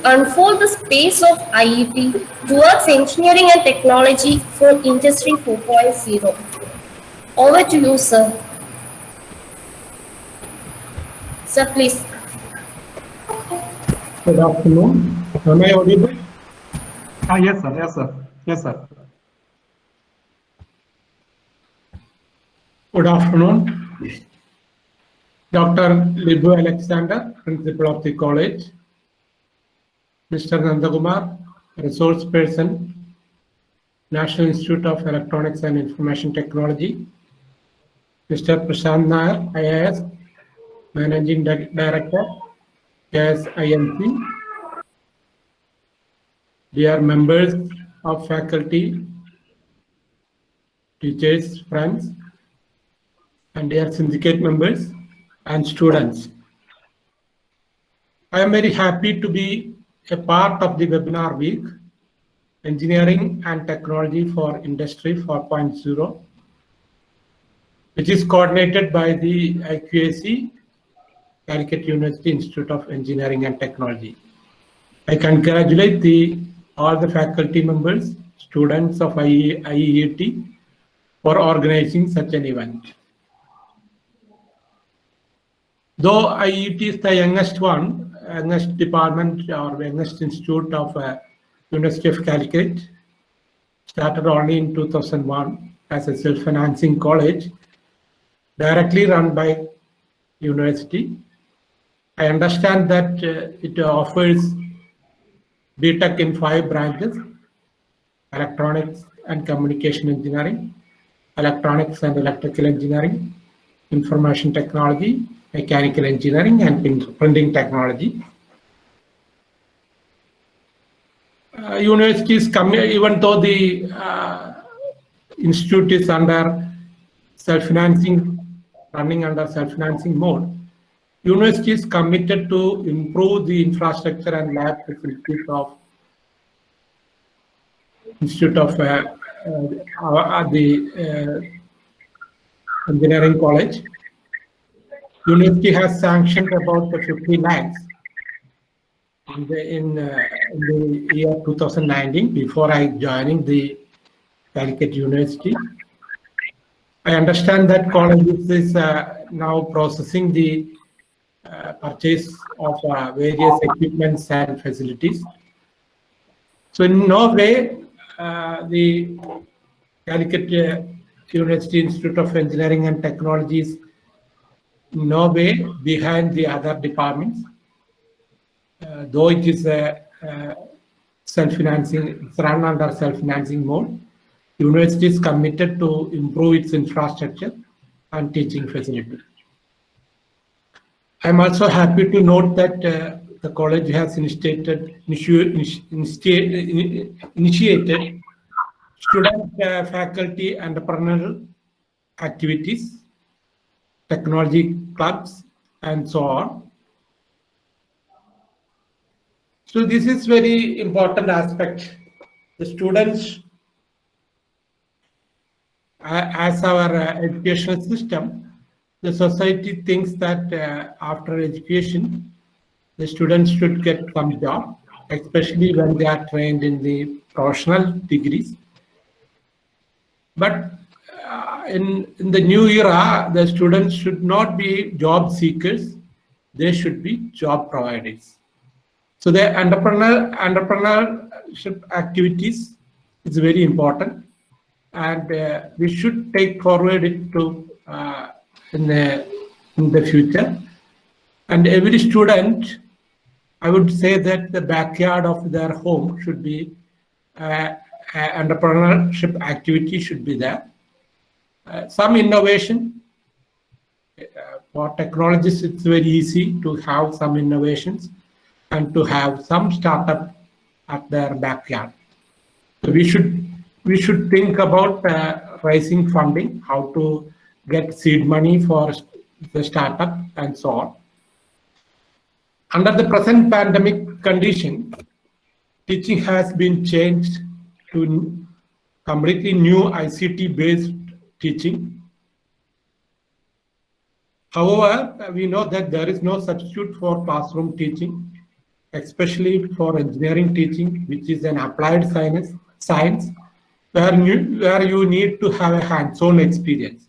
unfold the space of IET towards engineering and technology for Industry 4.0. Over to you, sir. Sir, please. Good afternoon. Am I audible? Yes, sir. Yes, sir. Yes, sir. Good afternoon. Dr. Libu Alexander, Principal of the College. Mr. Nandakumar, Resource Person, National Institute of Electronics and Information Technology. Mr. Prashant Nair, IAS, Managing Director, KSIMC. Dear members of faculty, teachers, friends, and dear syndicate members and students. I am very happy to be a part of the webinar week, Engineering and Technology for Industry 4.0, which is coordinated by the IQAC, Calicut University Institute of Engineering and Technology. I congratulate all the faculty members, students of IET for organizing such an event. Though IET is the youngest department or youngest institute of University of Calicut, started only in 2001 as a self-financing college, directly run by university. I understand that it offers BTech in 5 branches: electronics and communication engineering, electronics and electrical engineering, information technology, mechanical engineering, and printing technology. Universities, even though the institute is under self-financing, running under self-financing mode, university is committed to improve the infrastructure and lab facilities of Institute of the Engineering College. University has sanctioned about 50 lakhs in the year 2019 before I joining the Calicut University. I understand that college is now processing the purchase of various equipments and facilities. So in no way the Calicut University Institute of Engineering and Technology is in no way behind the other departments. Though it is self-financing, it's run under self-financing mode, university is committed to improve its infrastructure and teaching facility. I'm also happy to note that the college has initiated student faculty entrepreneurial activities, technology clubs, and so on. So this is very important aspect. The students, as our educational system, the society thinks that after education, the students should get some job, especially when they are trained in the professional degrees. But in the new era, the students should not be job seekers, they should be job providers. So the entrepreneurship activities is very important, and we should take forward it to in the future. And every student, I would say that the backyard of their home should be entrepreneurship activity should be there. Some innovation for technologists, it's very easy to have some innovations and to have some startup at their backyard. So we should think about raising funding, how to get seed money for the startup and so on. Under the present pandemic condition, teaching has been changed to completely new ICT-based teaching. However, we know that there is no substitute for classroom teaching. especially for engineering teaching, which is an applied science where you need to have a hands-on experience.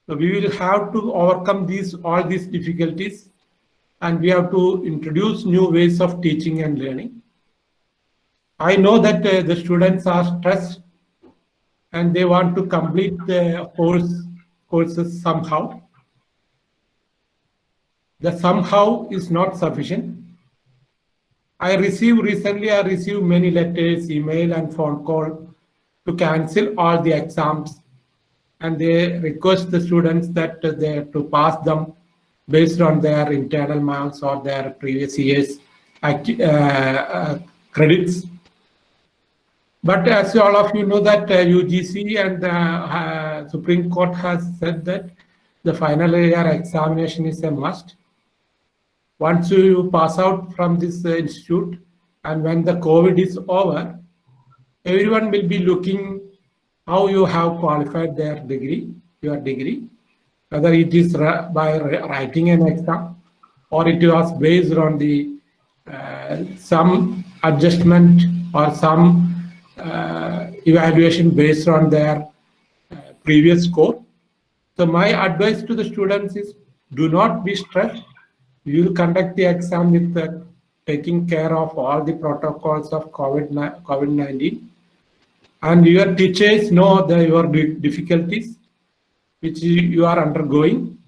So we will have to overcome all these difficulties, and we have to introduce new ways of teaching and learning. I know that the students are stressed and they want to complete the courses somehow. The somehow is not sufficient. I received many letters, email, and phone call to cancel all the exams, and they request the students that they have to pass them based on their internal marks or their previous year's credits. But as all of you know that UGC and the Supreme Court has said that the final year examination is a must. Once you pass out from this institute, and when the COVID is over, everyone will be looking how you have qualified your degree, whether it is by writing an exam or it was based on the some adjustment or some evaluation based on their previous score. So my advice to the students is, do not be stressed. You will conduct the exam with taking care of all the protocols of COVID-19. And your teachers know your difficulties which you are undergoing.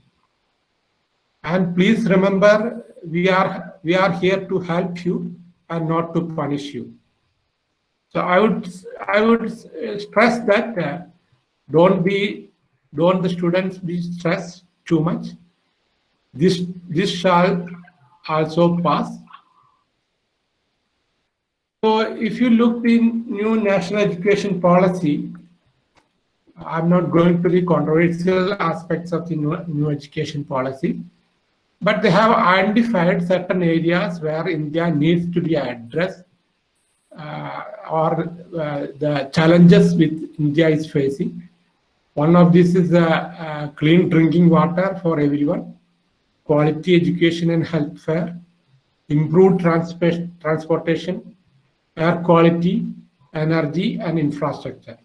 And please remember, we are here to help you and not to punish you. So I would stress that don't the students be stressed too much. This shall also pass. So if you look in new national education policy, I'm not going to the controversial aspects of the new education policy, but they have identified certain areas where India needs to be addressed or the challenges which India is facing. One of these is clean drinking water for everyone, quality education and healthcare, improved transportation, air quality, energy, and infrastructure.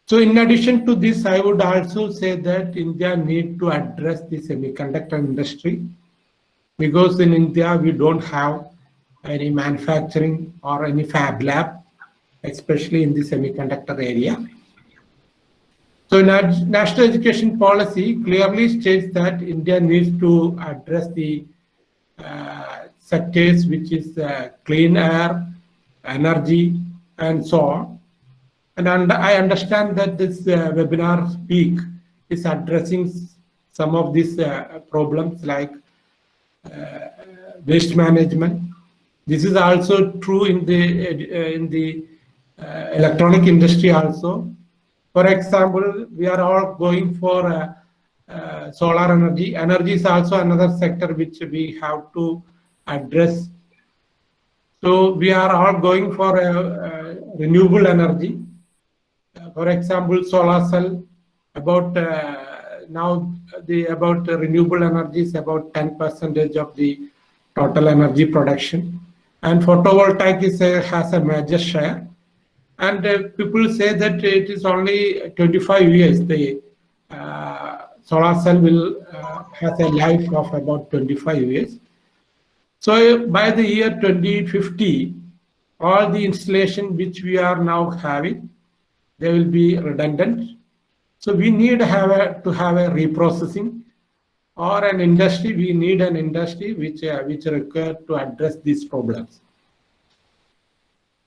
So in addition to this, I would also say that India needs to address the semiconductor industry, because in India we don't have any manufacturing or any fab lab, especially in the semiconductor area. So national education policy clearly states that India needs to address the sectors which is clean air, energy, and so on. And I understand that this webinar speak is addressing some of these problems like waste management. This is also true in the electronic industry also. For example, we are all going for solar energy. Energy is also another sector which we have to address. So we are all going for renewable energy. For example, solar cell, about renewable energy is about 10% of the total energy production, and photovoltaic has a major share. And people say that it is only 25 years. The solar cell will has a life of about 25 years. So by the year 2050, all the installation which we are now having, they will be redundant. So we need to have a reprocessing or an industry. We need an industry which required to address these problems.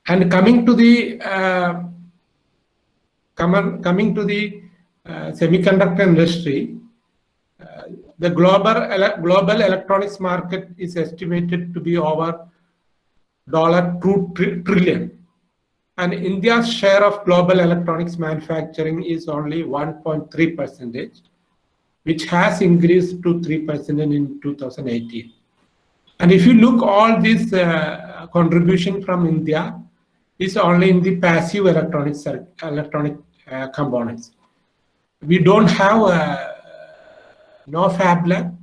And coming to the semiconductor industry, the global electronics market is estimated to be over $2 trillion. And India's share of global electronics manufacturing is only 1.3%, which has increased to 3% in 2018. And if you look, all this contribution from India is only in the passive electronic components. We don't have no fab lab,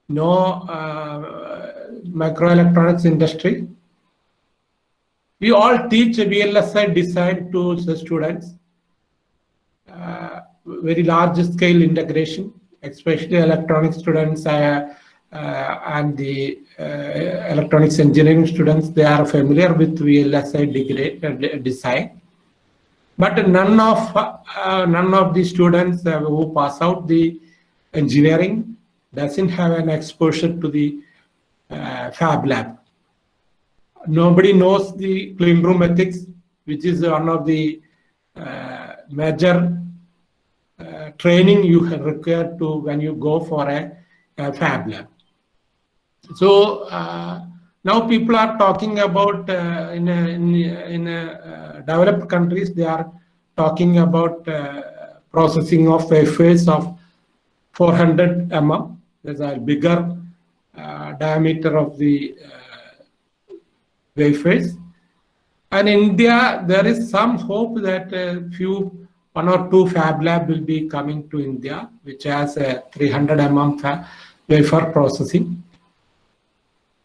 no microelectronics industry. We all teach VLSI design to the students, very large scale integration, especially electronic students and the electronics engineering students. They are familiar with VLSI design. But none of the students who pass out the engineering doesn't have an exposure to the fab lab. Nobody knows the clean room ethics, which is one of the major training you require to when you go for a fab lab. So now people are talking about in developed countries, they are talking about processing of wafers of 400 mm. There's a bigger diameter of the wafers. And in India, there is some hope that one or two fab lab will be coming to India, which has a 300 mm wafer processing.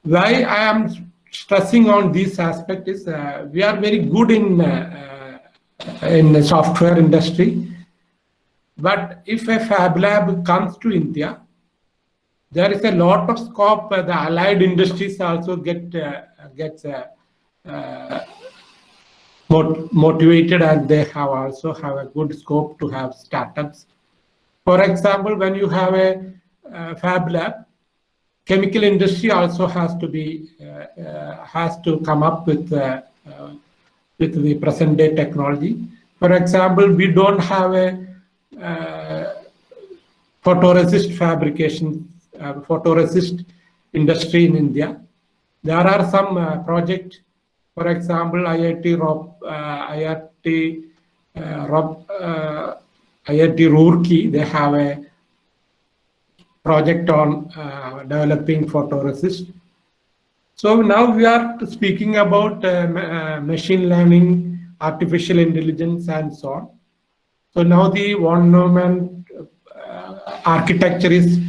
Why I am stressing on this aspect is we are very good in the software industry, but if a fab lab comes to India, there is a lot of scope. The allied industries also gets motivated, and they also have a good scope to have startups. For example, when you have a fab lab, chemical industry also has to come up with the present day technology. For example, we don't have a photoresist fabrication, photoresist industry in India. There are some projects, for example, IIT Roorkee, they have a project on developing photoresist. So now we are speaking about machine learning, artificial intelligence, and so on. So now the von Neumann architecture is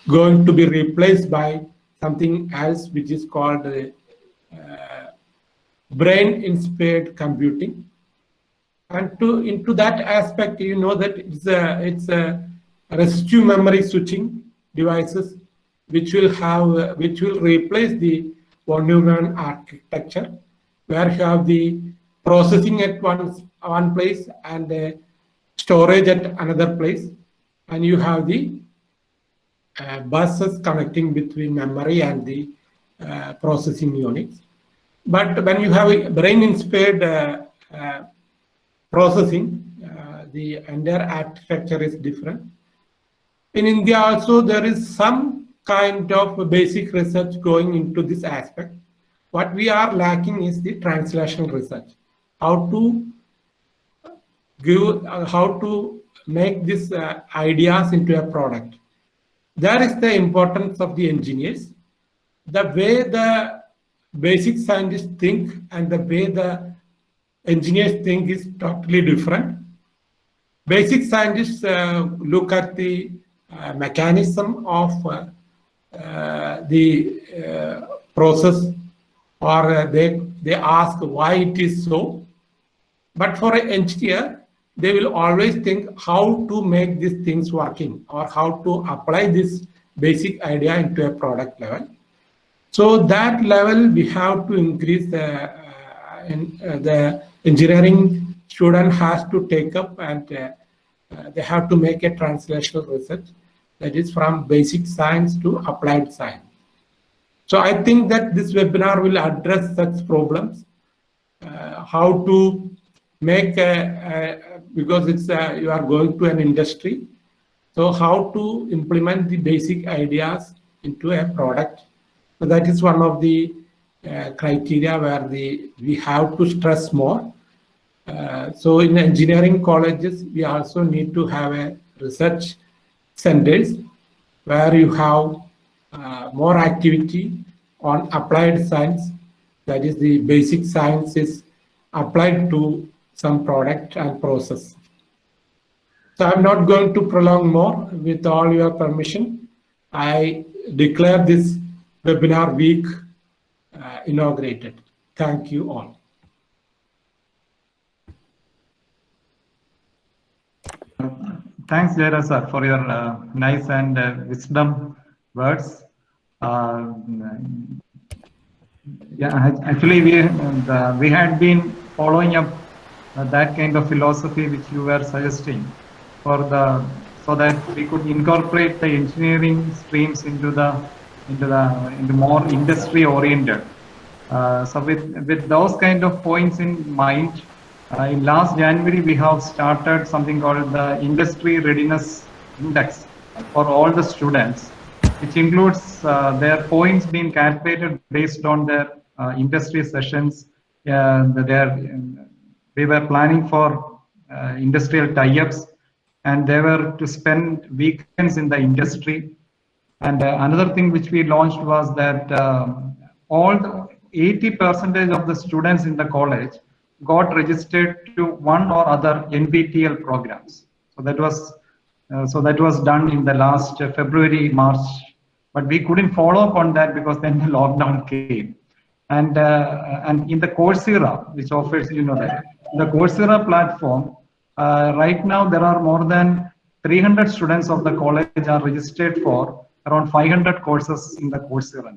going to be replaced by something else, which is called brain-inspired computing. And into that aspect, you know that it's a resistive memory switching devices, which will replace the von Neumann architecture, where you have the processing at one place and storage at another place, and you have the buses connecting between memory and the processing units. But when you have a brain-inspired processing, the entire architecture is different. In India also, there is some kind of basic research going into this aspect. What we are lacking is the translational research. How to make these ideas into a product. There is the importance of the engineers. The way the basic scientists think and the way the engineers think is totally different. Basic scientists look at the mechanism of the process, or they ask why it is so. But for an engineer, they will always think how to make these things working, or how to apply this basic idea into a product level. So that level we have to increase. The engineering student has to take up, and they have to make a translational research, that is from basic science to applied science. So I think that this webinar will address such problems, how to make because it's you are going to an industry, so how to implement the basic ideas into a product. So that is one of the criteria where we have to stress more. So in engineering colleges, we also need to have a research centers where you have more activity on applied science, that is the basic science is applied to some product and process. So I'm not going to prolong more. With all your permission, I declare this webinar week inaugurated. Thank you all. Thanks, Jaira sir, for your nice and wisdom words. Uh, yeah, actually, we had been following up that kind of philosophy which you were suggesting for the so that we could incorporate the engineering streams into more industry oriented. So with those kind of points in mind, in last January we have started something called the Industry Readiness Index for all the students, which includes their points being calculated based on their industry sessions. They were planning for industrial tie-ups, and they were to spend weekends in the industry. And another thing which we launched was that all the 80% of the students in the college got registered to one or other NPTEL programs. So that was done in the last February, March, but we couldn't follow up on that because then the lockdown came. And in the Coursera, which offers, that the Coursera platform, right now there are more than 300 students of the college are registered for around 500 courses in the Coursera.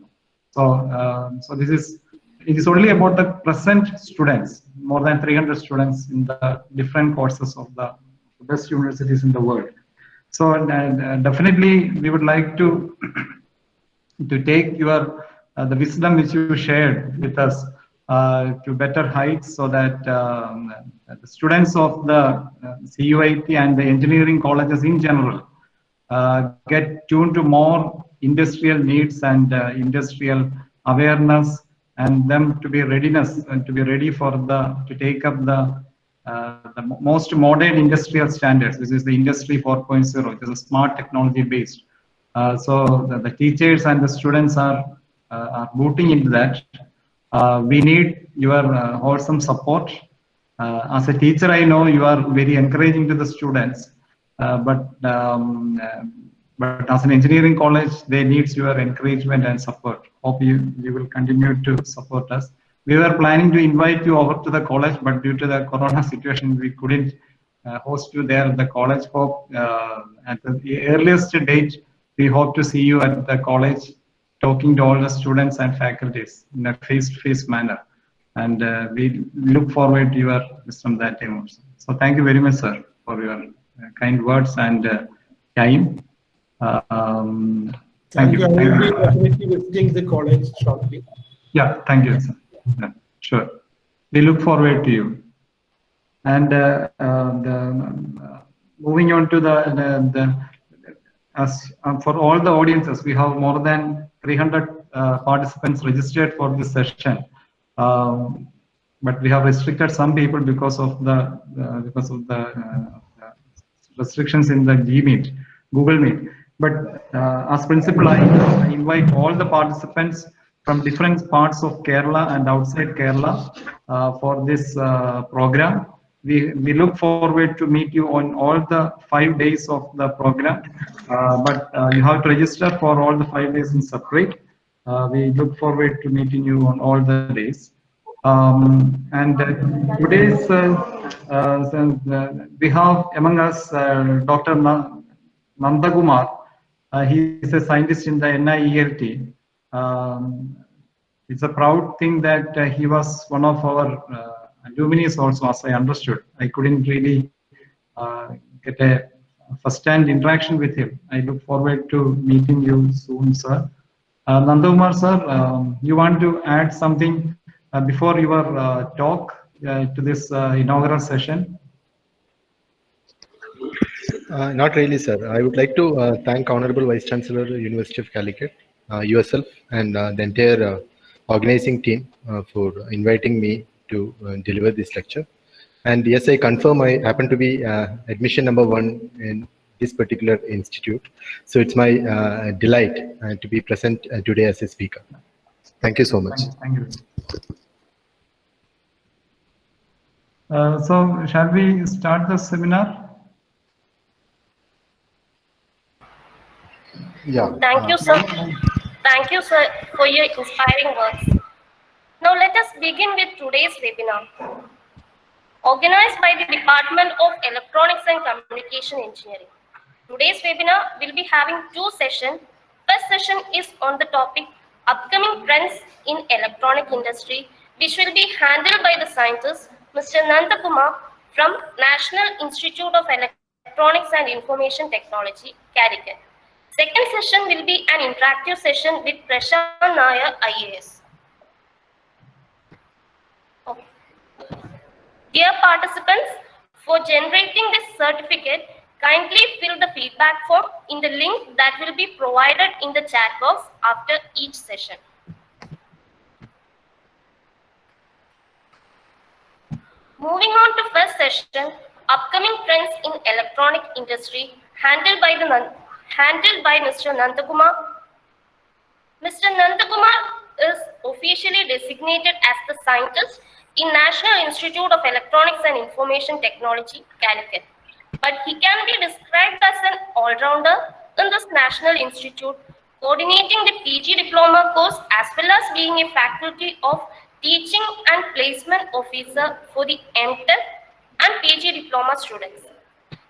So it is only about the present students, more than 300 students in the different courses of the best universities in the world. So definitely we would like to take your the wisdom which you shared with us to better heights, so that the students of the CUIT and the engineering colleges in general get tuned to more industrial needs and industrial awareness, and them to be readiness and to be ready for to take up the most modern industrial standards, which is the Industry 4.0, which is a smart technology based. So the teachers and the students are booting into that. We need your wholesome support. As a teacher, I know you are very encouraging to the students, but as an engineering college, they need your encouragement and support. Hope you will continue to support us. We were planning to invite you over to the college, but due to the corona situation, we couldn't host you there at the college. Hope at the earliest date, we hope to see you at the college, talking to all the students and faculties in a face-to-face manner. And we look forward to your wisdom that time also. So thank you very much, sir, for your kind words and time. Thank you. I will be definitely visiting the college shortly. Yeah, thank you, sir. Yeah, sure. We look forward to you. And moving on to as for all the audiences, we have more than 300 participants registered for this session, but we have restricted some people because of the restrictions in the Google Meet. But as principal, I invite all the participants from different parts of Kerala and outside Kerala for this program. We look forward to meet you on all the 5 days of the program, but you have to register for all the 5 days in separate. We look forward to meeting you on all the days. And today's we have among us Dr. Nandakumar. He is a scientist in the NIELT. It's a proud thing that he was one of our alumni also, as I understood. I couldn't really get a first-hand interaction with him. I look forward to meeting you soon, sir. Nandakumar, sir, you want to add something before your talk to this inaugural session? Not really, sir. I would like to thank Honorable Vice Chancellor, University of Calicut, yourself, and the entire organizing team for inviting me to deliver this lecture. And yes, I confirm I happen to be admission number 1 in this particular institute. So it's my delight to be present today as a speaker. Thank you so much. Thank you. So shall we start the seminar? Yeah. Thank you, sir. Thank you, sir, for your inspiring words. Now let us begin with today's webinar. Organized by the Department of Electronics and Communication Engineering. Today's webinar will be having two sessions. First session is on the topic upcoming trends in electronic industry, which will be handled by the scientist Mr. Nandakumar from National Institute of Electronics and Information Technology, Calicut. Second session will be an interactive session with Prashant Nair, IAS. Okay. Dear participants, for generating this certificate, kindly fill the feedback form in the link that will be provided in the chat box after each session. Moving on to first session, upcoming trends in electronic industry, handled by Mr. Nandakumar. Mr. Nandakumar is officially designated as the scientist in National Institute of Electronics and Information Technology, Calicut. But he can be described as an all-rounder in this National Institute, coordinating the PG diploma course as well as being a faculty of teaching and placement officer for the MTech and PG diploma students.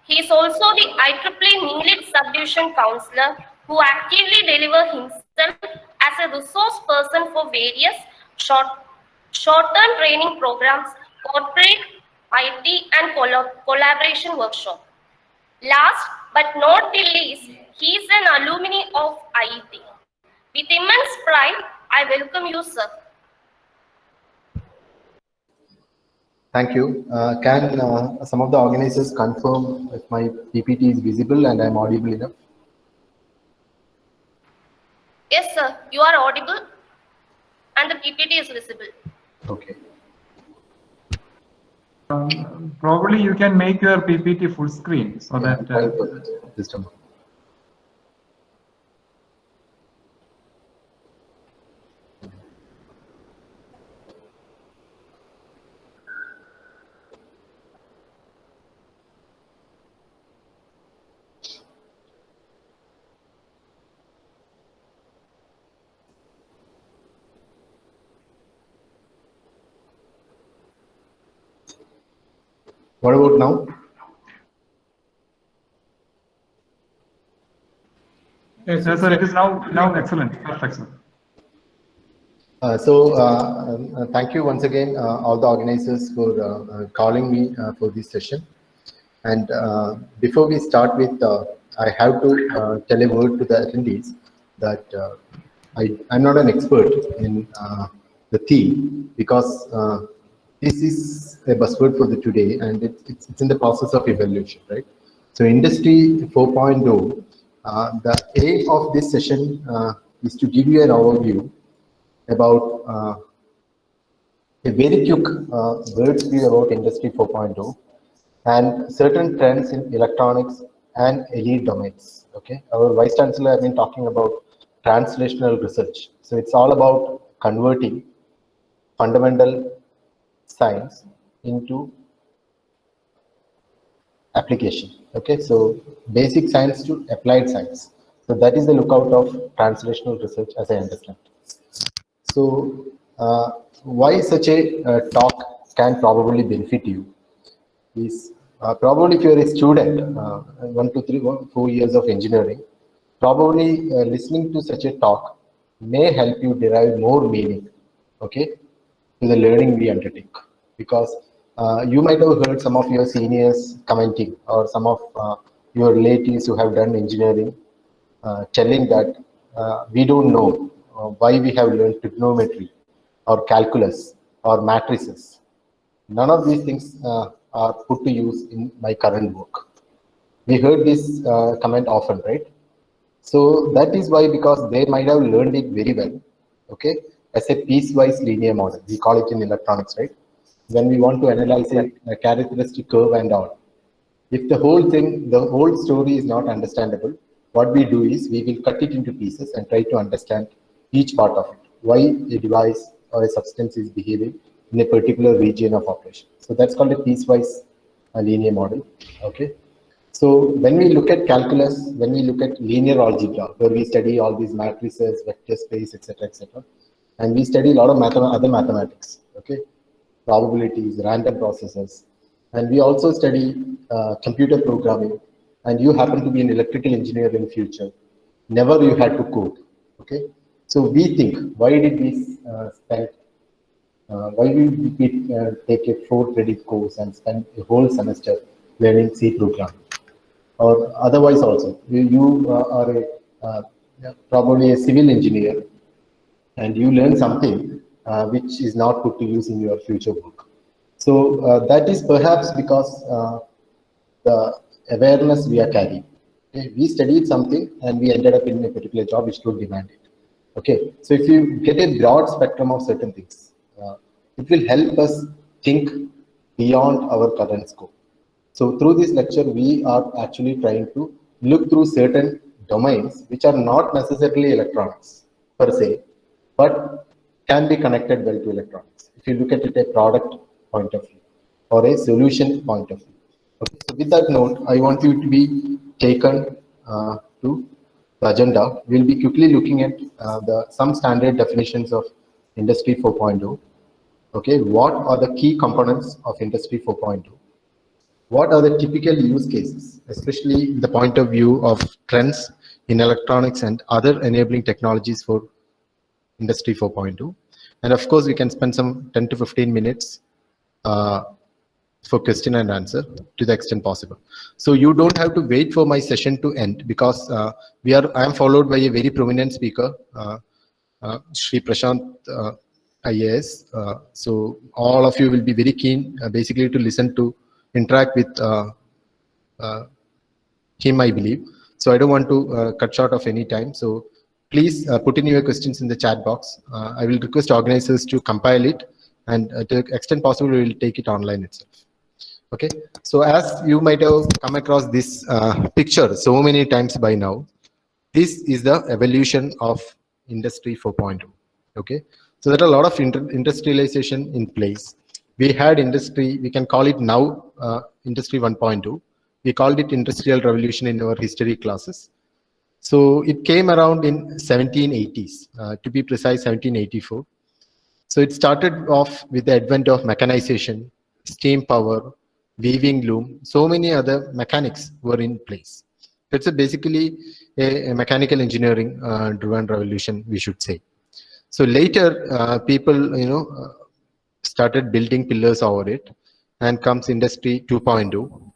He is also the IEEE NEELIT subdivision counselor who actively delivers himself as a resource person for various short-term training programs, corporate, IT, and collaboration workshop. Last but not the least, he is an alumni of IET. With immense pride, I welcome you, sir. Thank you. Can some of the organizers confirm if my PPT is visible and I'm audible enough? Yes, sir, you are audible and the PPT is visible. Okay. Probably you can make your PPT full screen so that. Just a moment. What about now? Yes, Yes, sir, it is now excellent. Perfect, sir. Thank you once again, all the organizers for calling me for this session. And before we start with, I have to tell a word to the attendees that I'm not an expert in the theme because this is a buzzword for the today and it's in the process of evaluation, right? So Industry 4.0, the aim of this session is to give you an overview about a very quick bird's view about Industry 4.0 and certain trends in electronics and elite domains. Okay, our Vice Chancellor has been talking about translational research. So it's all about converting fundamental science into application. Okay, so basic science to applied science. So that is the lookout of translational research, as I understand. So why such a talk can probably benefit you is probably if you're a student, 1 to 3, 4 years of engineering, probably listening to such a talk may help you derive more meaning, okay, to the learning we undertake. Because you might have heard some of your seniors commenting or some of your relatives who have done engineering telling that we don't know why we have learned trigonometry or calculus or matrices. None of these things are put to use in my current work. We heard this comment often, right? So that is why, because they might have learned it very well, okay, as a piecewise linear model. We call it in electronics, right? When we want to analyze a characteristic curve and all. If the whole thing, the whole story is not understandable, what we do is we will cut it into pieces and try to understand each part of it. Why a device or a substance is behaving in a particular region of operation. So that's called a piecewise linear model. Okay. So when we look at calculus, when we look at linear algebra, where we study all these matrices, vector space, etc., and we study a lot of other mathematics, okay, probabilities, random processes, and we also study computer programming. And you happen to be an electrical engineer in future. Never you had to code, okay. So we think, why did we spend? Why did we take a 4-credit course and spend a whole semester learning C programming? Or otherwise also, you are probably a civil engineer and you learn something which is not put to use in your future work. So that is perhaps because the awareness we are carrying. Okay? We studied something and we ended up in a particular job which would demand it. Okay, so if you get a broad spectrum of certain things, it will help us think beyond our current scope. So through this lecture, we are actually trying to look through certain domains which are not necessarily electronics per se, but can be connected well to electronics. If you look at it a product point of view or a solution point of view. Okay, so with that note, I want you to be taken to the agenda. We'll be quickly looking at some standard definitions of Industry 4.0. Okay, what are the key components of Industry 4.0? What are the typical use cases, especially the point of view of trends in electronics and other enabling technologies for Industry 4.0? And of course, we can spend some 10 to 15 minutes for question and answer to the extent possible. So you don't have to wait for my session to end, because I am followed by a very prominent speaker, Shri Prashant IAS. So all of you will be very keen basically to listen to interact with him, I believe. So I don't want to cut short of any time. So please put in your questions in the chat box. I will request organizers to compile it, and to the extent possible, we will take it online itself. Okay. So as you might have come across this picture so many times by now, this is the evolution of Industry 4.0. Okay. So there are a lot of industrialization in place. We had industry, we can call it now Industry 1.2. We called it Industrial Revolution in our history classes. So it came around in 1780s, to be precise, 1784. So it started off with the advent of mechanization, steam power, weaving loom. So many other mechanics were in place. It's basically a mechanical engineering driven revolution, we should say. So later, people, started building pillars over it, and comes Industry 2.0.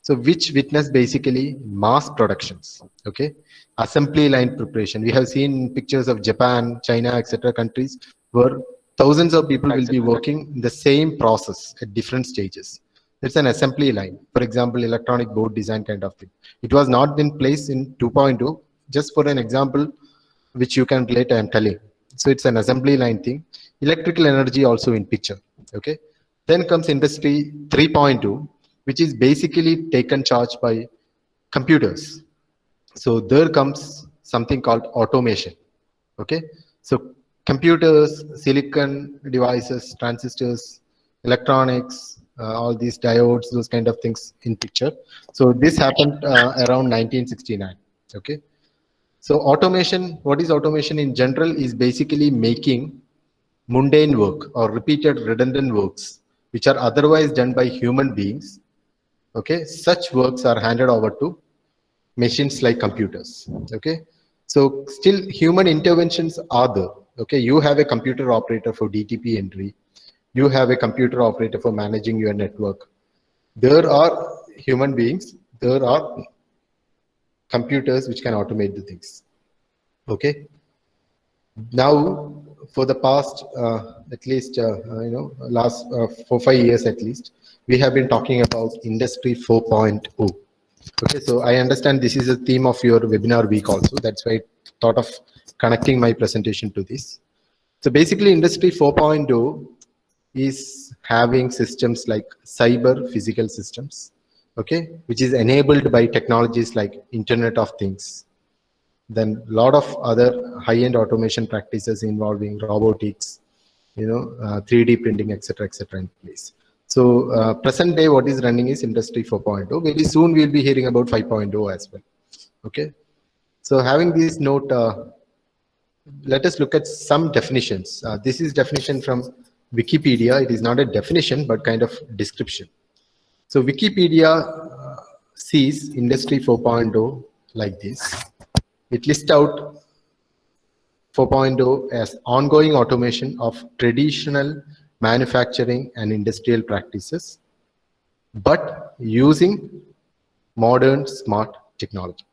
So which witnessed basically mass productions, okay, assembly line preparation. We have seen pictures of Japan, China, etc. countries where thousands of people will be working in the same process at different stages. It's an assembly line. For example, electronic board design kind of thing. It was not in place in 2.0. Just for an example, which you can relate, I am telling. So it's an assembly line thing. Electrical energy also in picture. Okay. Then comes Industry 3.2, which is basically taken charge by computers. So there comes something called automation. Okay. So computers, silicon devices, transistors, electronics, all these diodes, those kind of things in picture. So this happened around 1969. Okay. So automation, what is automation in general, is basically making mundane work or repeated redundant works which are otherwise done by human beings. Okay, such works are handed over to machines like computers. Okay, so still human interventions are there. Okay, you have a computer operator for DTP entry, you have a computer operator for managing your network. There are human beings, there are computers which can automate the things. Okay, now for the past at least last 4-5 years at least, we have been talking about Industry 4.0. Okay, so I understand this is a theme of your webinar week also. That's why I thought of connecting my presentation to this. So basically Industry 4.0 is having systems like cyber physical systems, okay, which is enabled by technologies like Internet of Things. Then a lot of other high-end automation practices involving robotics, 3D printing, etc., in place. So present day, what is running is Industry 4.0. Very soon we'll be hearing about 5.0 as well. Okay. So having this note, let us look at some definitions. This is definition from Wikipedia. It is not a definition, but kind of description. So Wikipedia sees Industry 4.0 like this. It lists out 4.0 as ongoing automation of traditional manufacturing and industrial practices, but using modern smart technology.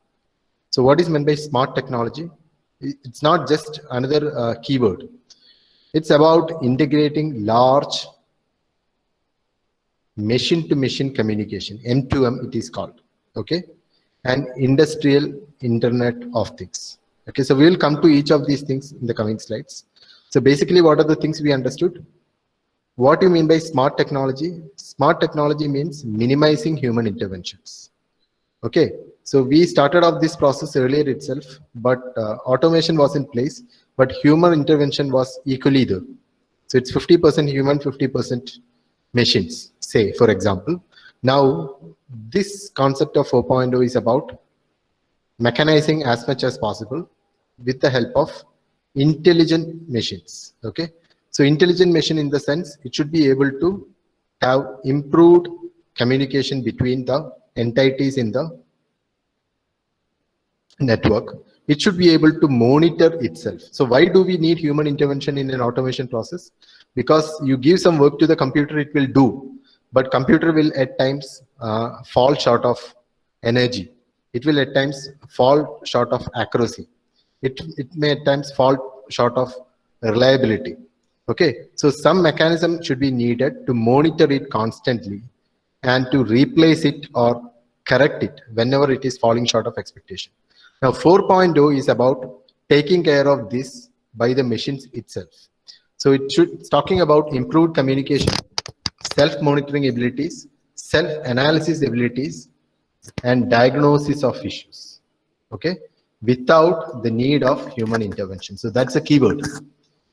So what is meant by smart technology? It's not just another keyword. It's about integrating large machine-to-machine communication, M2M it is called, okay, and industrial Internet of Things. Okay, so we will come to each of these things in the coming slides. So basically, what are the things we understood? What do you mean by smart technology? Smart technology means minimizing human interventions. Okay, so we started off this process earlier itself, but automation was in place, but human intervention was equally there. So it's 50% human, 50% machines, say, for example. Now, this concept of 4.0 is about mechanizing as much as possible with the help of intelligent machines. Okay, so intelligent machine in the sense it should be able to have improved communication between the entities in the network. It should be able to monitor itself. So why do we need human intervention in an automation process? Because you give some work to the computer, it will do, but computer will at times fall short of energy. It will at times fall short of accuracy. It may at times fall short of reliability. Okay, so some mechanism should be needed to monitor it constantly and to replace it or correct it whenever it is falling short of expectation. Now 4.0 is about taking care of this by the machines itself. So it's talking about improved communication, self-monitoring abilities, self-analysis abilities, and diagnosis of issues, okay, without the need of human intervention. So that's a keyword,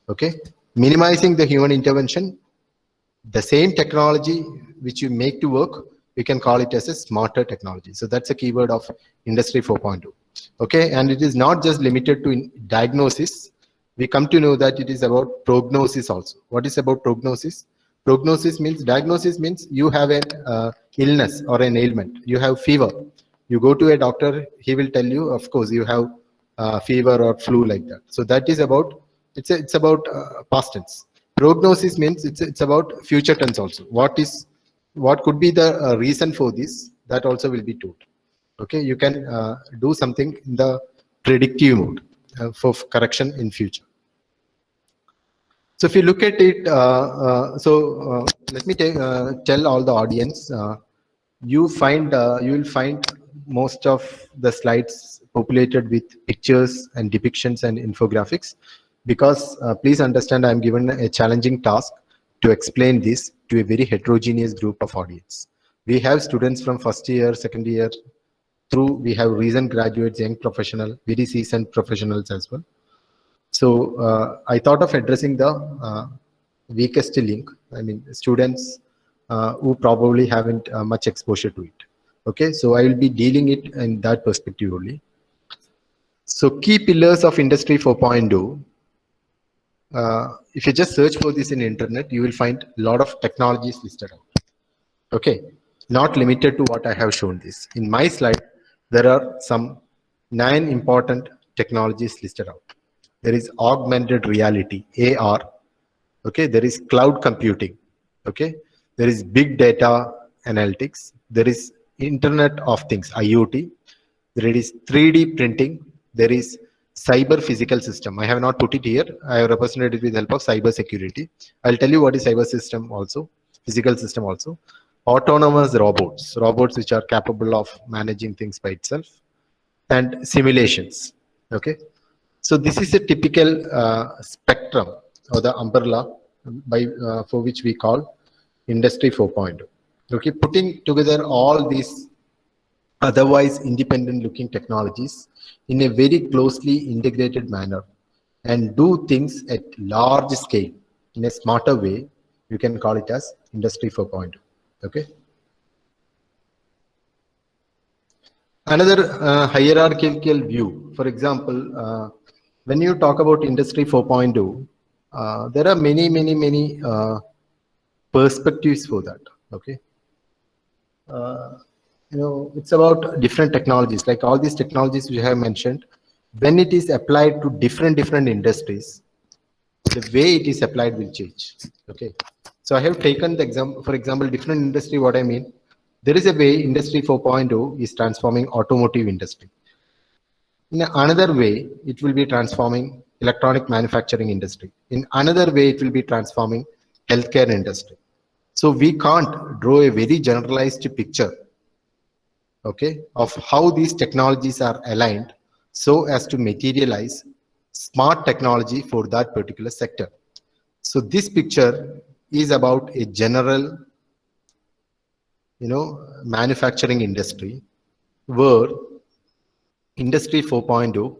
okay, minimizing the human intervention. The same technology which you make to work, we can call it as a smarter technology. So that's a keyword of Industry 4.0, okay, and it is not just limited to diagnosis. We come to know that it is about prognosis also. What is about prognosis? Prognosis means, diagnosis means you have an illness or an ailment. You have fever. You go to a doctor, he will tell you, of course, you have fever or flu like that. So that is about, it's about past tense. Prognosis means it's about future tense also. What could be the reason for this? That also will be told. Okay, you can do something in the predictive mode for correction in future. So if you look at it, let me tell all the audience, you will find most of the slides populated with pictures and depictions and infographics, because please understand, I'm given a challenging task to explain this to a very heterogeneous group of audience. We have students from first year, second year through, we have recent graduates, young professional, very seasoned professionals as well. So I thought of addressing the weakest link, I mean students who probably haven't much exposure to it. Okay, so I will be dealing it in that perspective only. So key pillars of Industry 4.0. If you just search for this in internet, you will find a lot of technologies listed out. Okay, not limited to what I have shown this. In my slide, there are some 9 important technologies listed out. There is augmented reality, AR. Okay, there is cloud computing. Okay, there is big data analytics. There is Internet of Things, IoT. There is 3D printing. There is cyber physical system. I have not put it here. I have represented it with the help of cyber security. I'll tell you what is cyber system also, physical system also. Autonomous robots, robots which are capable of managing things by itself, and simulations. Okay. So this is a typical spectrum or the umbrella for which we call Industry 4.0. Okay, putting together all these otherwise independent looking technologies in a very closely integrated manner and do things at large scale in a smarter way You can call it as Industry 4.0. Okay. Another hierarchical view, for example, when you talk about Industry 4.0, there are many perspectives for that. Okay. It's about different technologies, like all these technologies we have mentioned. When it is applied to different industries, the way it is applied will change. Okay. So I have taken the example, for example, different industry. What I mean, there is a way Industry 4.0 is transforming automotive industry. In another way, it will be transforming electronic manufacturing industry. In another way, it will be transforming healthcare industry. So we can't draw a very generalized picture, okay, of how these technologies are aligned so as to materialize smart technology for that particular sector. So this picture is about a general, manufacturing industry where Industry 4.0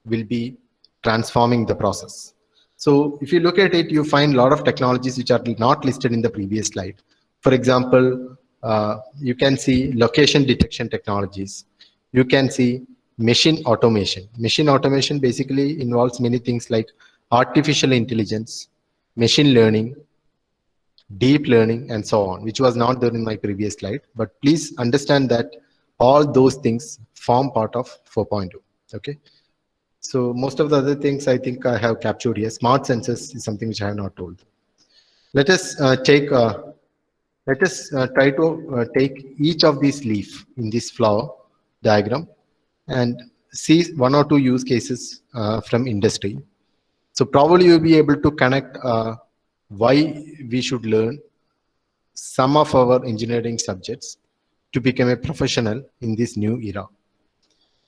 will be transforming the process. So if you look at it, you find a lot of technologies which are not listed in the previous slide. For example, you can see location detection technologies. You can see machine automation. Machine automation basically involves many things like artificial intelligence, machine learning, deep learning, and so on, which was not there in my previous slide. But please understand that all those things form part of 4.0. Okay. So most of the other things I think I have captured here. Smart sensors is something which I have not told. Let us try to take each of these leaf in this flower diagram and see one or two use cases from industry. So probably you'll be able to connect why we should learn some of our engineering subjects to become a professional in this new era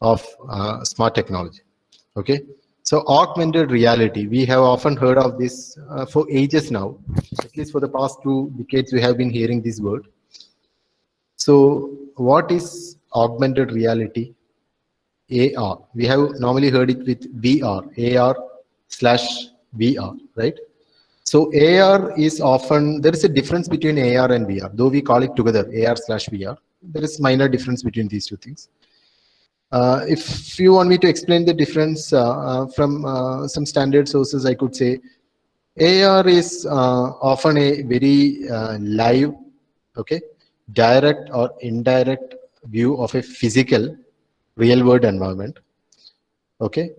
of smart technology. Okay, so augmented reality, we have often heard of this for ages now. At least for the past 2 decades, we have been hearing this word. So what is augmented reality? AR. We have normally heard it with VR, AR/VR, right? So AR is often, there is a difference between AR and VR, though we call it together AR/VR. There is minor difference between these two things. If you want me to explain the difference from some standard sources, I could say AR is often a very live, okay, direct or indirect view of a physical real world environment. Okay,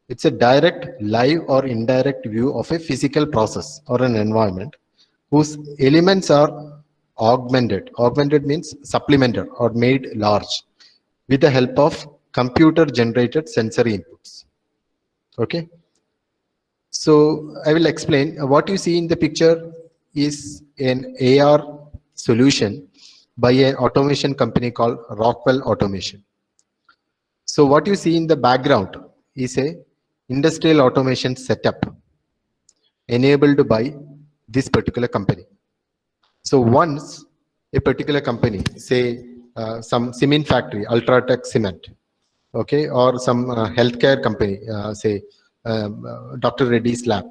it's a direct, live or indirect view of a physical process or an environment whose elements are augmented. Augmented means supplemented or made large with the help of computer generated sensory inputs. Okay, so I will explain. What you see in the picture is an AR solution by an automation company called Rockwell Automation. So what you see in the background is a industrial automation setup enabled by this particular company. So once a particular company, say some cement factory, Ultratech Cement, okay, or some healthcare company, say Dr. Reddy's Lab,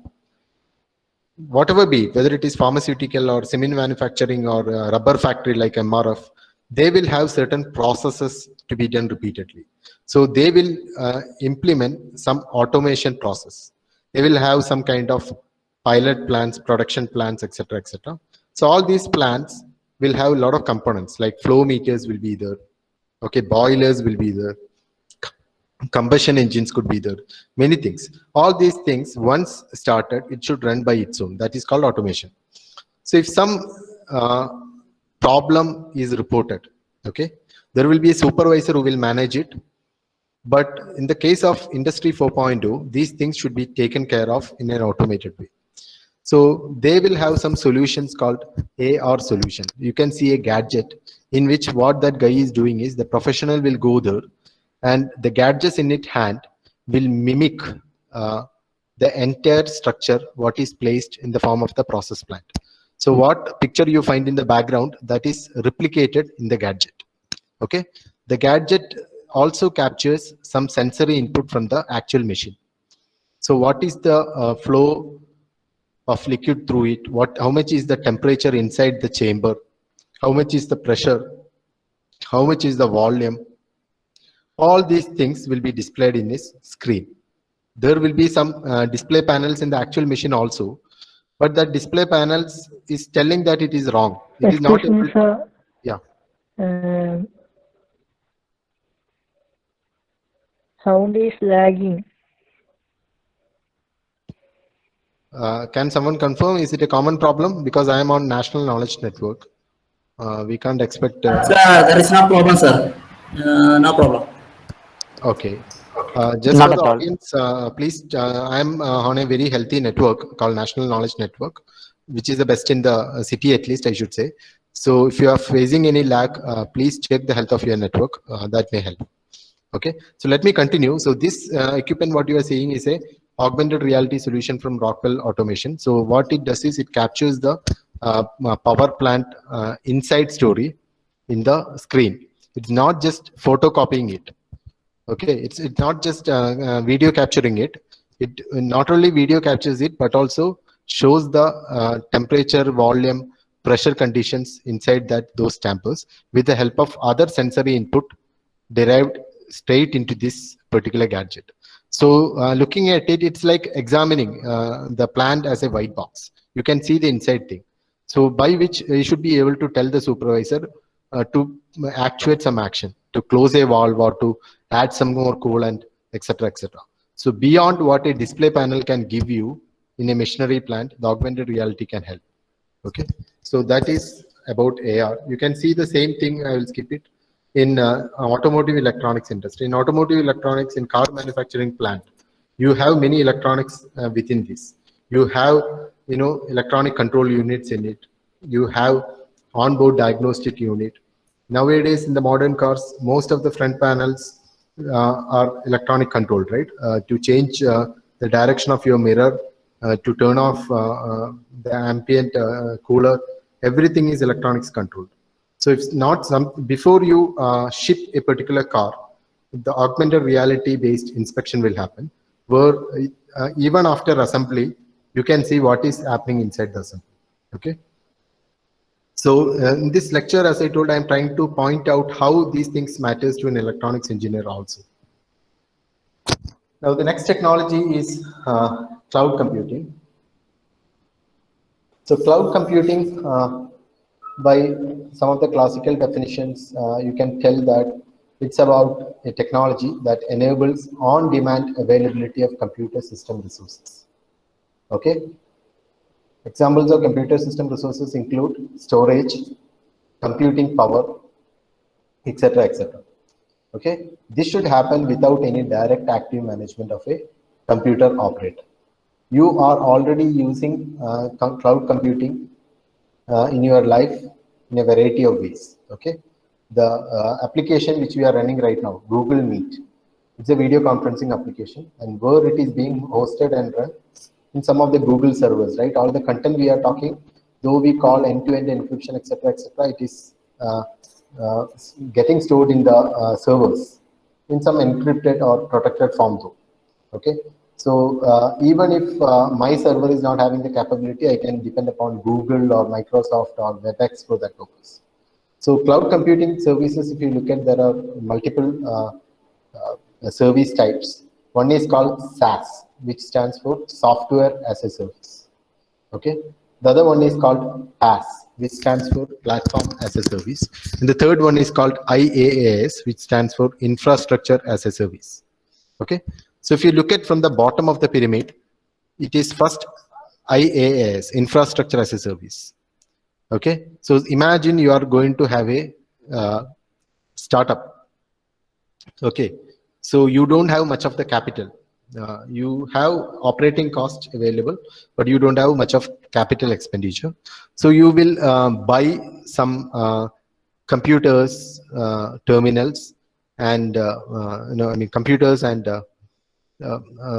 whatever be it, whether it is pharmaceutical or cement manufacturing or rubber factory like MRF, they will have certain processes to be done repeatedly. So they will implement some automation process. They will have some kind of pilot plans, production plans, etc., etc. So all these plants will have a lot of components like flow meters will be there. Okay, boilers will be there. Combustion engines could be there. Many things. All these things once started, it should run by its own. That is called automation. So if some problem is reported, okay, there will be a supervisor who will manage it. But in the case of Industry 4.0, these things should be taken care of in an automated way. So they will have some solutions called AR solution. You can see a gadget in which what that guy is doing is the professional will go there and the gadgets in its hand will mimic the entire structure what is placed in the form of the process plant. So what picture you find in the background, that is replicated in the gadget. Okay, the gadget also captures some sensory input from the actual machine. So what is the flow of liquid through it, how much is the temperature inside the chamber, how much is the pressure, how much is the volume. All these things will be displayed in this screen. There will be some display panels in the actual machine also, but that display panels is telling that it is wrong. It is not Excuse me, sir. yeah. Sound is lagging. Can someone confirm, is it a common problem? Because I am on National Knowledge Network. We can't expect... there is no problem, sir. No problem. Okay. Just Not for at the all. audience, please, I am on a very healthy network called National Knowledge Network, which is the best in the city, at least I should say. So if you are facing any lag, please check the health of your network. That may help. Okay. So let me continue. So this equipment, what you are saying is a augmented reality solution from Rockwell Automation. So what it does is it captures the power plant inside story in the screen. It's not just photocopying it. Okay, it's not just video capturing it. It not only video captures it, but also shows the temperature, volume, pressure conditions inside those dampers with the help of other sensory input derived straight into this particular gadget. So looking at it, it's like examining the plant as a white box. You can see the inside thing. So by which you should be able to tell the supervisor to actuate some action, to close a valve or to add some more coolant, etc., etc. So beyond what a display panel can give you in a machinery plant, the augmented reality can help. Okay, so that is about AR. You can see the same thing. I will skip it. In automotive electronics industry, in automotive electronics, in car manufacturing plant, you have many electronics within this. You have, electronic control units in it. You have onboard diagnostic unit. Nowadays, in the modern cars, most of the front panels are electronic controlled, right? To change the direction of your mirror, to turn off the ambient cooler, everything is electronics controlled. So it's not before you ship a particular car, the augmented reality based inspection will happen, where even after assembly, you can see what is happening inside the assembly. Okay. So in this lecture, as I told, I'm trying to point out how these things matters to an electronics engineer also. Now the next technology is cloud computing. So cloud computing, by some of the classical definitions, you can tell that it's about a technology that enables on-demand availability of computer system resources. Okay. Examples of computer system resources include storage, computing power, etc., etc. Okay, this should happen without any direct active management of a computer operator. You are already using cloud computing in your life in a variety of ways. Okay, the application which we are running right now, Google Meet, it's a video conferencing application, and where it is being hosted and run in some of the Google servers, right? All the content we are talking, though we call end-to-end encryption, etc., etc., it is getting stored in the servers in some encrypted or protected form though. Okay, so even if my server is not having the capability, I can depend upon Google or Microsoft or WebEx for that purpose. So cloud computing services, if you look at, there are multiple service types. One is called SaaS, which stands for software as a service. Okay, the other one is called PaaS, which stands for platform as a service, and the third one is called IaaS, which stands for infrastructure as a service. Okay, so if you look at from the bottom of the pyramid, it is first IaaS, infrastructure as a service. Okay, so imagine you are going to have a startup. Okay, so you don't have much of the capital. You have operating costs available, but you don't have much of capital expenditure. So you will buy some computers, terminals, and computers and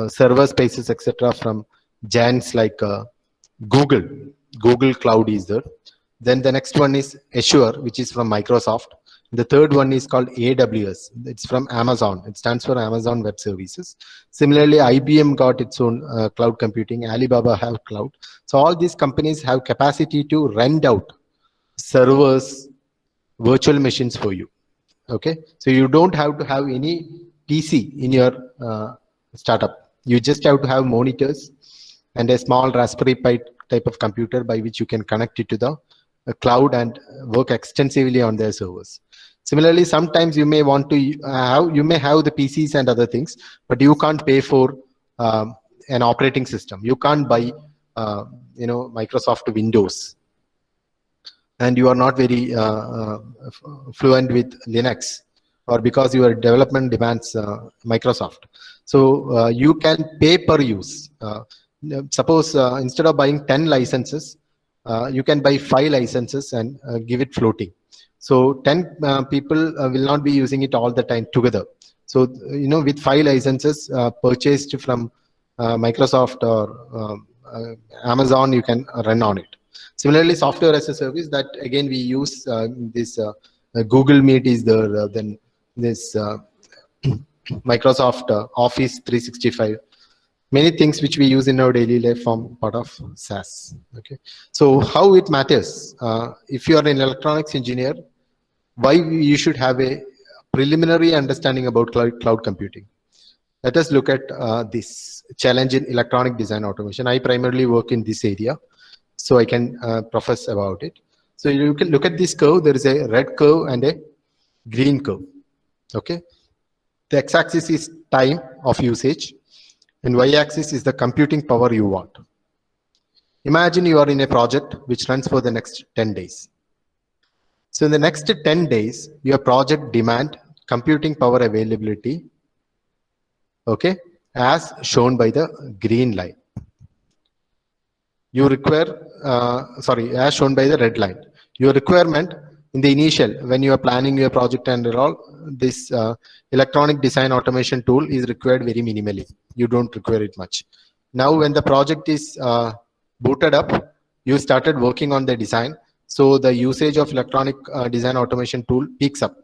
server spaces, etc., from giants like Google. Google Cloud is there. Then the next one is Azure, which is from Microsoft, The third one is called AWS. It's from Amazon. It stands for Amazon Web Services. Similarly, IBM got its own cloud computing. Alibaba have cloud. So all these companies have capacity to rent out servers, virtual machines for you. Okay, so you don't have to have any PC in your startup. You just have to have monitors and a small Raspberry Pi type of computer by which you can connect it to the cloud and work extensively on their servers. Similarly, sometimes you may want to have the PCs and other things, but you can't pay for an operating system. You can't buy Microsoft Windows, and you are not very fluent with Linux, or because your development demands Microsoft. So you can pay per use. Suppose instead of buying 10 licenses, you can buy 5 licenses and give it floating. So 10 people will not be using it all the time together. So, with 5 licenses purchased from Microsoft or Amazon, you can run on it. Similarly, software as a service, that again we use this Google Meet is there, then this Microsoft Office 365. Many things which we use in our daily life form part of SaaS. Okay, so how it matters? If you are an electronics engineer, why you should have a preliminary understanding about cloud computing? Let us look at this challenge in electronic design automation. I primarily work in this area, so I can profess about it. So you can look at this curve. There is a red curve and a green curve. Okay, the x-axis is time of usage, and y-axis is the computing power you want. Imagine you are in a project which runs for the next 10 days. So in the next 10 days, your project demand computing power availability, okay, as shown by the green line. You require, as shown by the red line. Your requirement in the initial, when you are planning your project and all, this electronic design automation tool is required very minimally. You don't require it much. Now when the project is booted up, you started working on the design. So the usage of electronic design automation tool peaks up.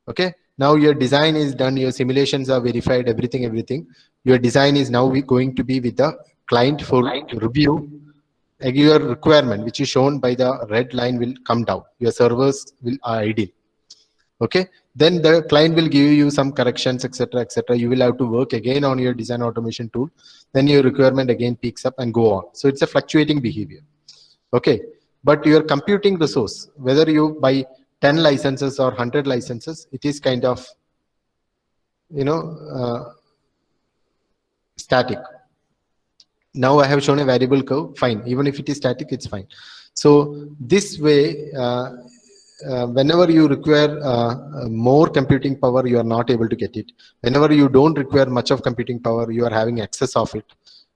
Okay. Now your design is done, your simulations are verified, everything. Your design is now going to be with the client for review. Your requirement, which is shown by the red line, will come down. Your servers will idle. Okay. Then the client will give you some corrections, etc., etc. You will have to work again on your design automation tool. Then your requirement again peaks up and go on. So it's a fluctuating behavior. Okay. But your computing resource, whether you buy 10 licenses or 100 licenses, it is kind of, static. Now I have shown a variable curve, fine. Even if it is static, it's fine. So this way, whenever you require more computing power, you are not able to get it. Whenever you don't require much of computing power, you are having excess of it.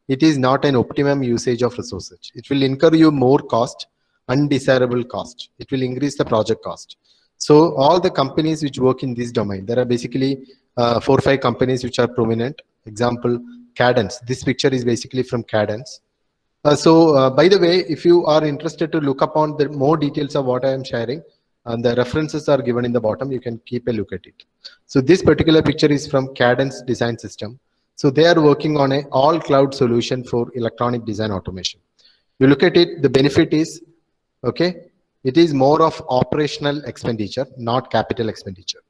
It is not an optimum usage of resources. It will incur you more cost, undesirable cost. It will increase the project cost. So all the companies which work in this domain, there are basically 4 or 5 companies which are prominent. Example, Cadence. This picture is basically from Cadence. By the way, if you are interested to look upon the more details of what I am sharing, and the references are given in the bottom, you can keep a look at it. So this particular picture is from Cadence Design System. So they are working on an all cloud solution for electronic design automation. You look at it, the benefit is, okay, it is more of operational expenditure, not capital expenditure.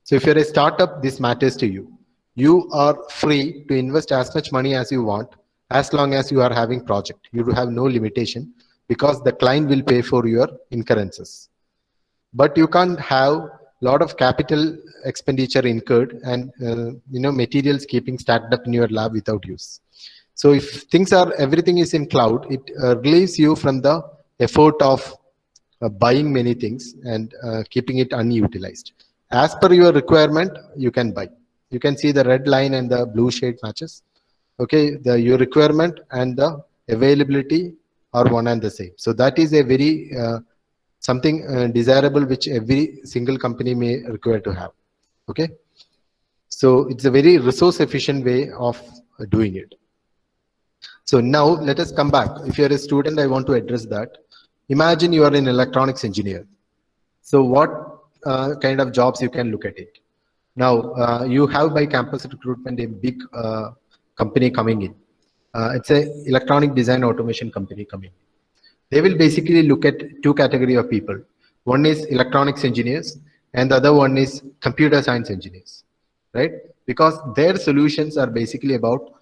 So if you're a startup, this matters to you. You are free to invest as much money as you want, as long as you are having project. You do have no limitation because the client will pay for your incurrences. But you can't have a lot of capital expenditure incurred and materials keeping stacked up in your lab without use. So if everything is in cloud, it relieves you from the effort of buying many things and keeping it unutilized. As per your requirement, you can buy. You can see the red line and the blue shade matches. Okay, your requirement and the availability are one and the same. So that is a very something desirable which every single company may require to have. Okay, so it's a very resource efficient way of doing it. So now let us come back. If you're a student, I want to address that. Imagine you are an electronics engineer. So what kind of jobs you can look at it. Now, you have by campus recruitment a big company coming in. It's a electronic design automation company coming. They will basically look at two category of people. One is electronics engineers and the other one is computer science engineers, right? Because their solutions are basically about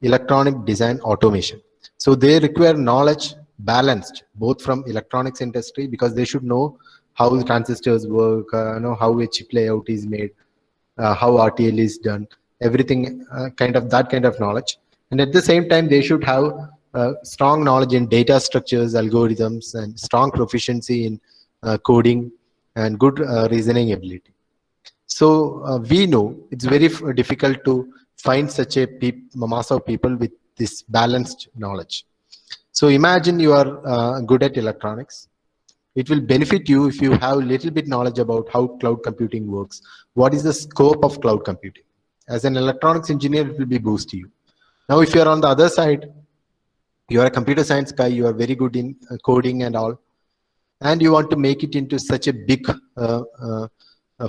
electronic design automation. So they require knowledge balanced both from electronics industry, because they should know how the transistors work, know how a chip layout is made, how RTL is done, everything kind of that kind of knowledge. And at the same time, they should have strong knowledge in data structures, algorithms, and strong proficiency in coding and good reasoning ability. So we know it's very difficult to find such a mass of people with this balanced knowledge. So imagine you are good at electronics. It will benefit you if you have a little bit knowledge about how cloud computing works. What is the scope of cloud computing? As an electronics engineer, it will be boost to you. Now, if you are on the other side, you are a computer science guy, you are very good in coding and all, and you want to make it into such a big,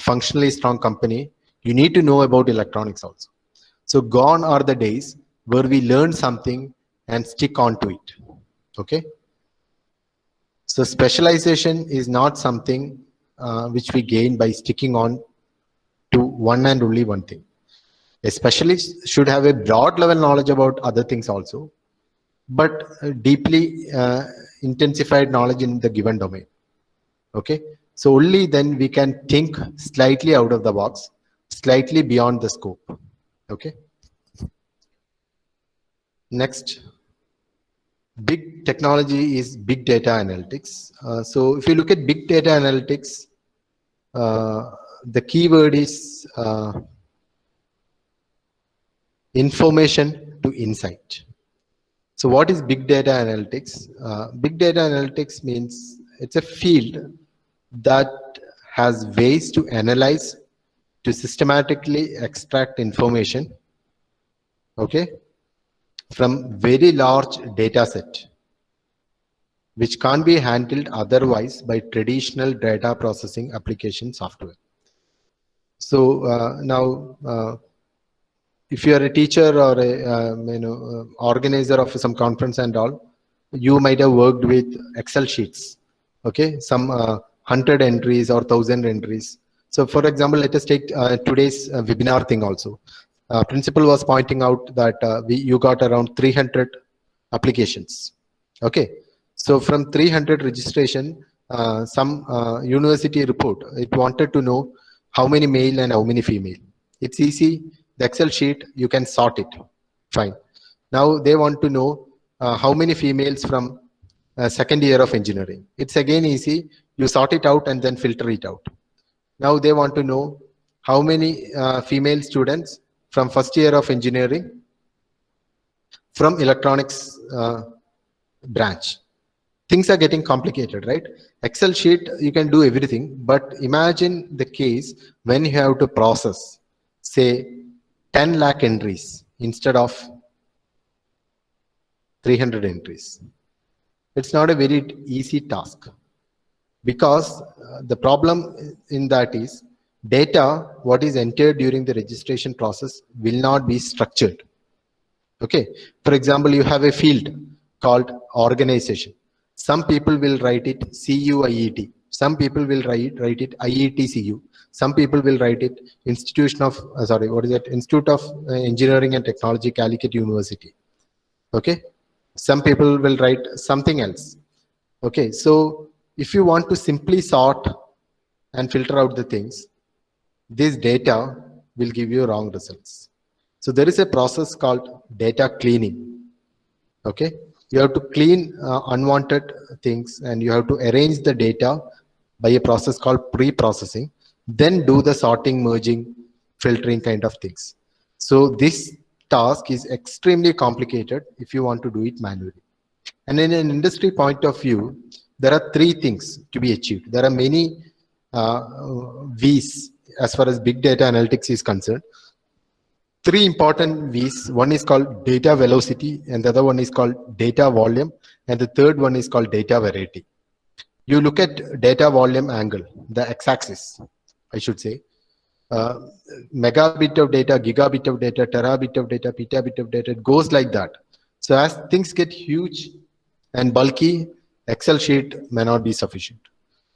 functionally strong company, you need to know about electronics also. So gone are the days where we learn something and stick on to it. Okay. So specialization is not something which we gain by sticking on to one and only one thing. A specialist should have a broad level knowledge about other things also, but deeply intensified knowledge in the given domain. Okay. So only then we can think slightly out of the box, slightly beyond the scope. Okay. Next. Big technology is big data analytics. So if you look at big data analytics, the keyword is information to insight. So what is big data analytics? Big data analytics means it's a field that has ways to analyze, to systematically extract information, okay, from very large data set, which can't be handled otherwise by traditional data processing application software. So now, if you are a teacher or a organizer of some conference and all, you might have worked with Excel sheets, okay, some 100 entries or 1000 entries. So for example, let us take today's webinar thing also. Principal was pointing out that you got around 300 applications. Okay, so from 300 registration, some university report, it wanted to know how many male and how many female. It's easy. The Excel sheet, you can sort it. Fine. Now they want to know how many females from second year of engineering. It's again easy. You sort it out and then filter it out. Now they want to know how many female students from first year of engineering from electronics branch. Things are getting complicated, right? Excel sheet, you can do everything, but imagine the case when you have to process, say, 10 lakh entries instead of 300 entries. It's not a very easy task, because the problem in that is data, what is entered during the registration process, will not be structured. Okay. For example, you have a field called organization. Some people will write it CUIET. Some people will write it IETCU. Some people will write it Institute of Engineering and Technology, Calicut University. Okay. Some people will write something else. Okay. So if you want to simply sort and filter out the things, this data will give you wrong results. So there is a process called data cleaning. Okay. You have to clean unwanted things, and you have to arrange the data by a process called pre-processing, then do the sorting, merging, filtering kind of things. So this task is extremely complicated if you want to do it manually. And in an industry point of view, there are three things to be achieved. There are many V's as far as big data analytics is concerned. Three important V's. One is called data velocity, and the other one is called data volume, and the third one is called data variety. you look at data volume angle, the x-axis, I should say. Megabit of data, gigabit of data, terabit of data, petabit of data, it goes like that. So as things get huge and bulky, Excel sheet may not be sufficient.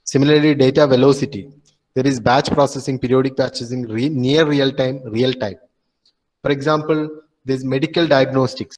Similarly, data velocity. There is batch processing, periodic processing, near real time, real time. For example, there's medical diagnostics.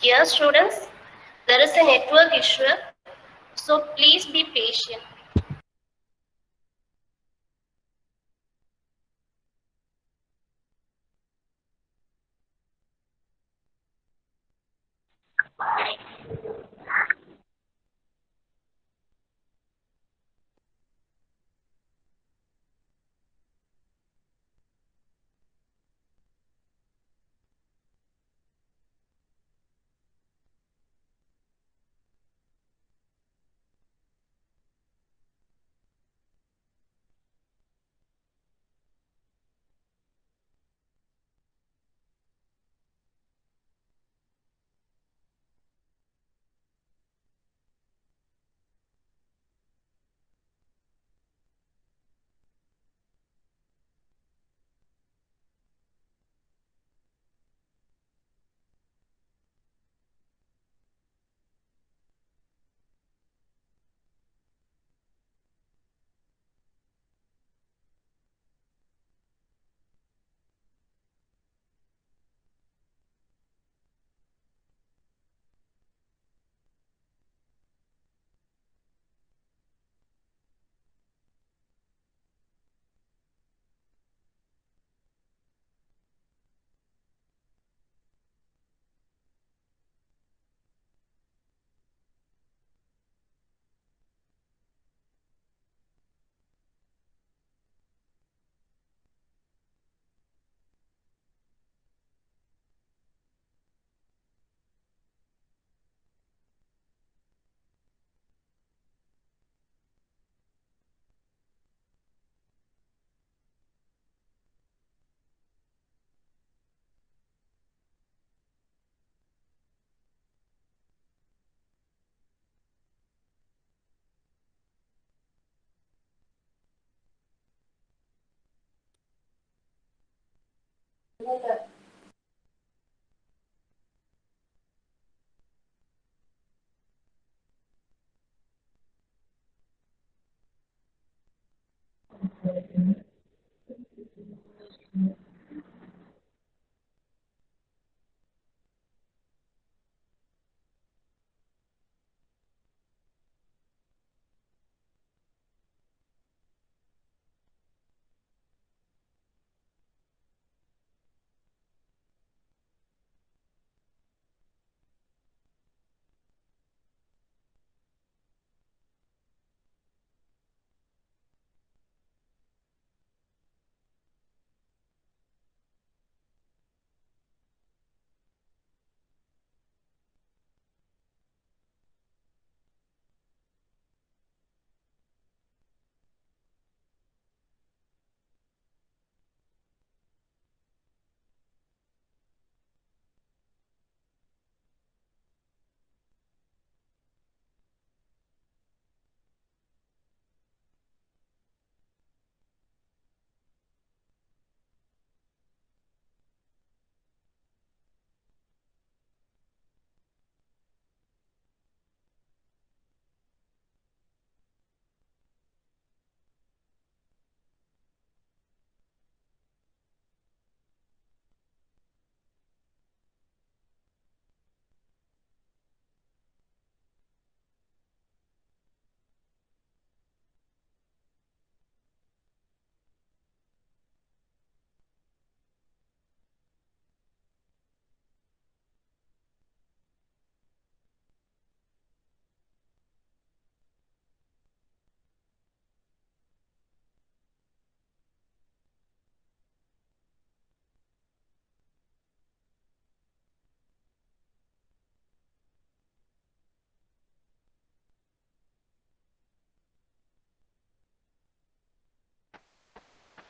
Dear students, there is a network issue, so please be patient.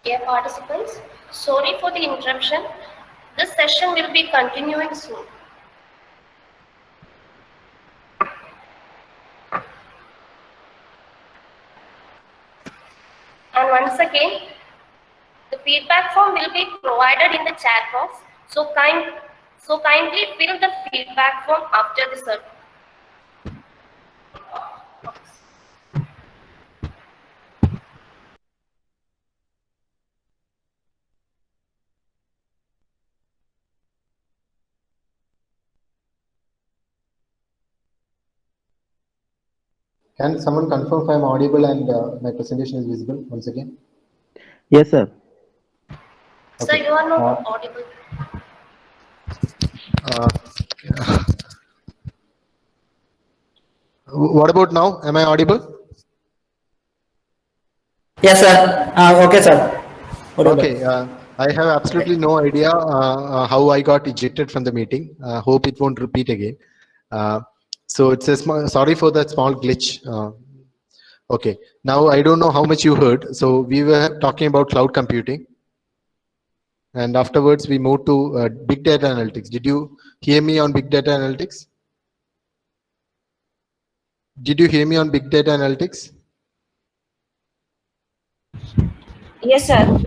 Dear participants, sorry for the interruption. This session will be continuing soon. And once again, the feedback form will be provided in the chat box. So kindly fill the feedback form after the session. Can someone confirm if I'm audible and my presentation is visible once again? Yes, sir. Sir, you are not audible. What about now? Am I audible? Yes, sir. Okay, sir. Audible. Okay. I have absolutely no idea how I got ejected from the meeting. Hope it won't repeat again. So it's a sorry for that small glitch. Okay. Now I don't know how much you heard. So we were talking about cloud computing. And afterwards we moved to big data analytics. Did you hear me on big data analytics? Did you hear me on big data analytics? Yes, sir.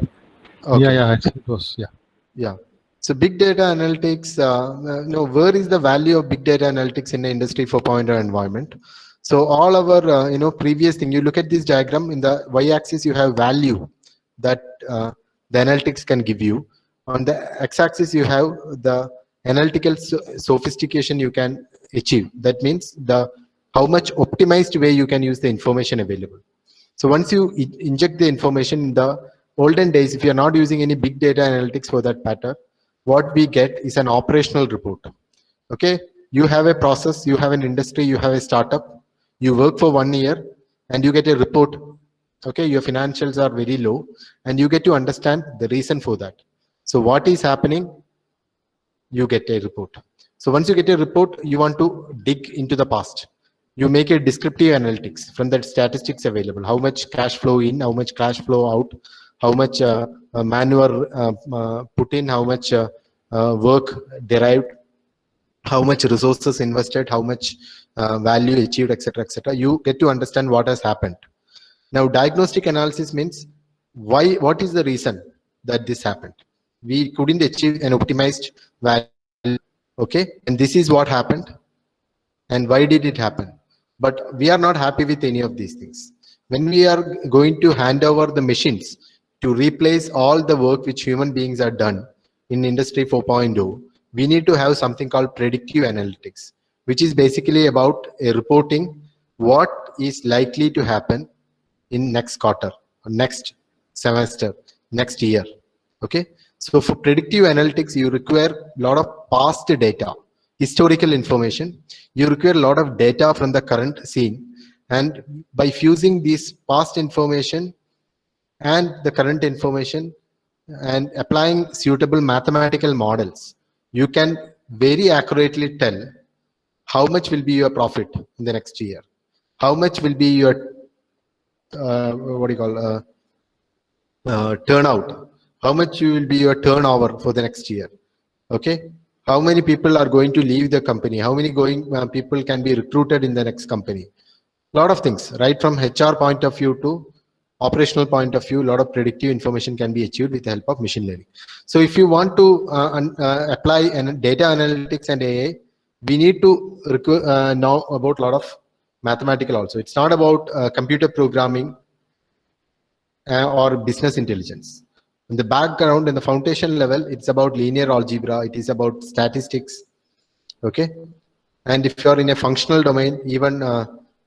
Okay. Yeah, actually it was, yeah. Yeah. So big data analytics, where is the value of big data analytics in the industry 4.0 environment? So all our, previous thing, you look at this diagram, in the y-axis, you have value that the analytics can give you. On the x-axis, you have the analytical sophistication you can achieve. That means how much optimized way you can use the information available. So once you inject the information in the olden days, if you're not using any big data analytics for that matter, what we get is an operational report. Okay, you have a process, you have an industry, you have a startup, you work for 1 year and you get a report. Okay, your financials are very low and you get to understand the reason for that. So what is happening? You get a report. So once you get a report, you want to dig into the past. You make a descriptive analytics from that statistics available. How much cash flow in, how much cash flow out, how much manure put in, how much work derived, how much resources invested, how much value achieved, etc., etc. You get to understand what has happened. Now, diagnostic analysis means what is the reason that this happened? We couldn't achieve an optimized value. Okay, and this is what happened. And why did it happen? But we are not happy with any of these things. When we are going to hand over the machines to replace all the work which human beings are done in Industry 4.0, we need to have something called predictive analytics, which is basically about a reporting what is likely to happen in next quarter, or next semester, next year. Okay, so for predictive analytics, you require a lot of past data, historical information. You require a lot of data from the current scene, and by fusing this past information and the current information and applying suitable mathematical models, you can very accurately tell how much will be your profit in the next year, how much will be your turnout, how much will be your turnover for the next year. Okay, how many people are going to leave the company, how many people can be recruited in the next company. A lot of things, right from HR point of view to operational point of view, a lot of predictive information can be achieved with the help of machine learning. So if you want to apply data analytics and AI, we need to know about a lot of mathematical also. It's not about computer programming or business intelligence. In the background, in the foundation level, it's about linear algebra, it is about statistics. Okay, and if you're in a functional domain, even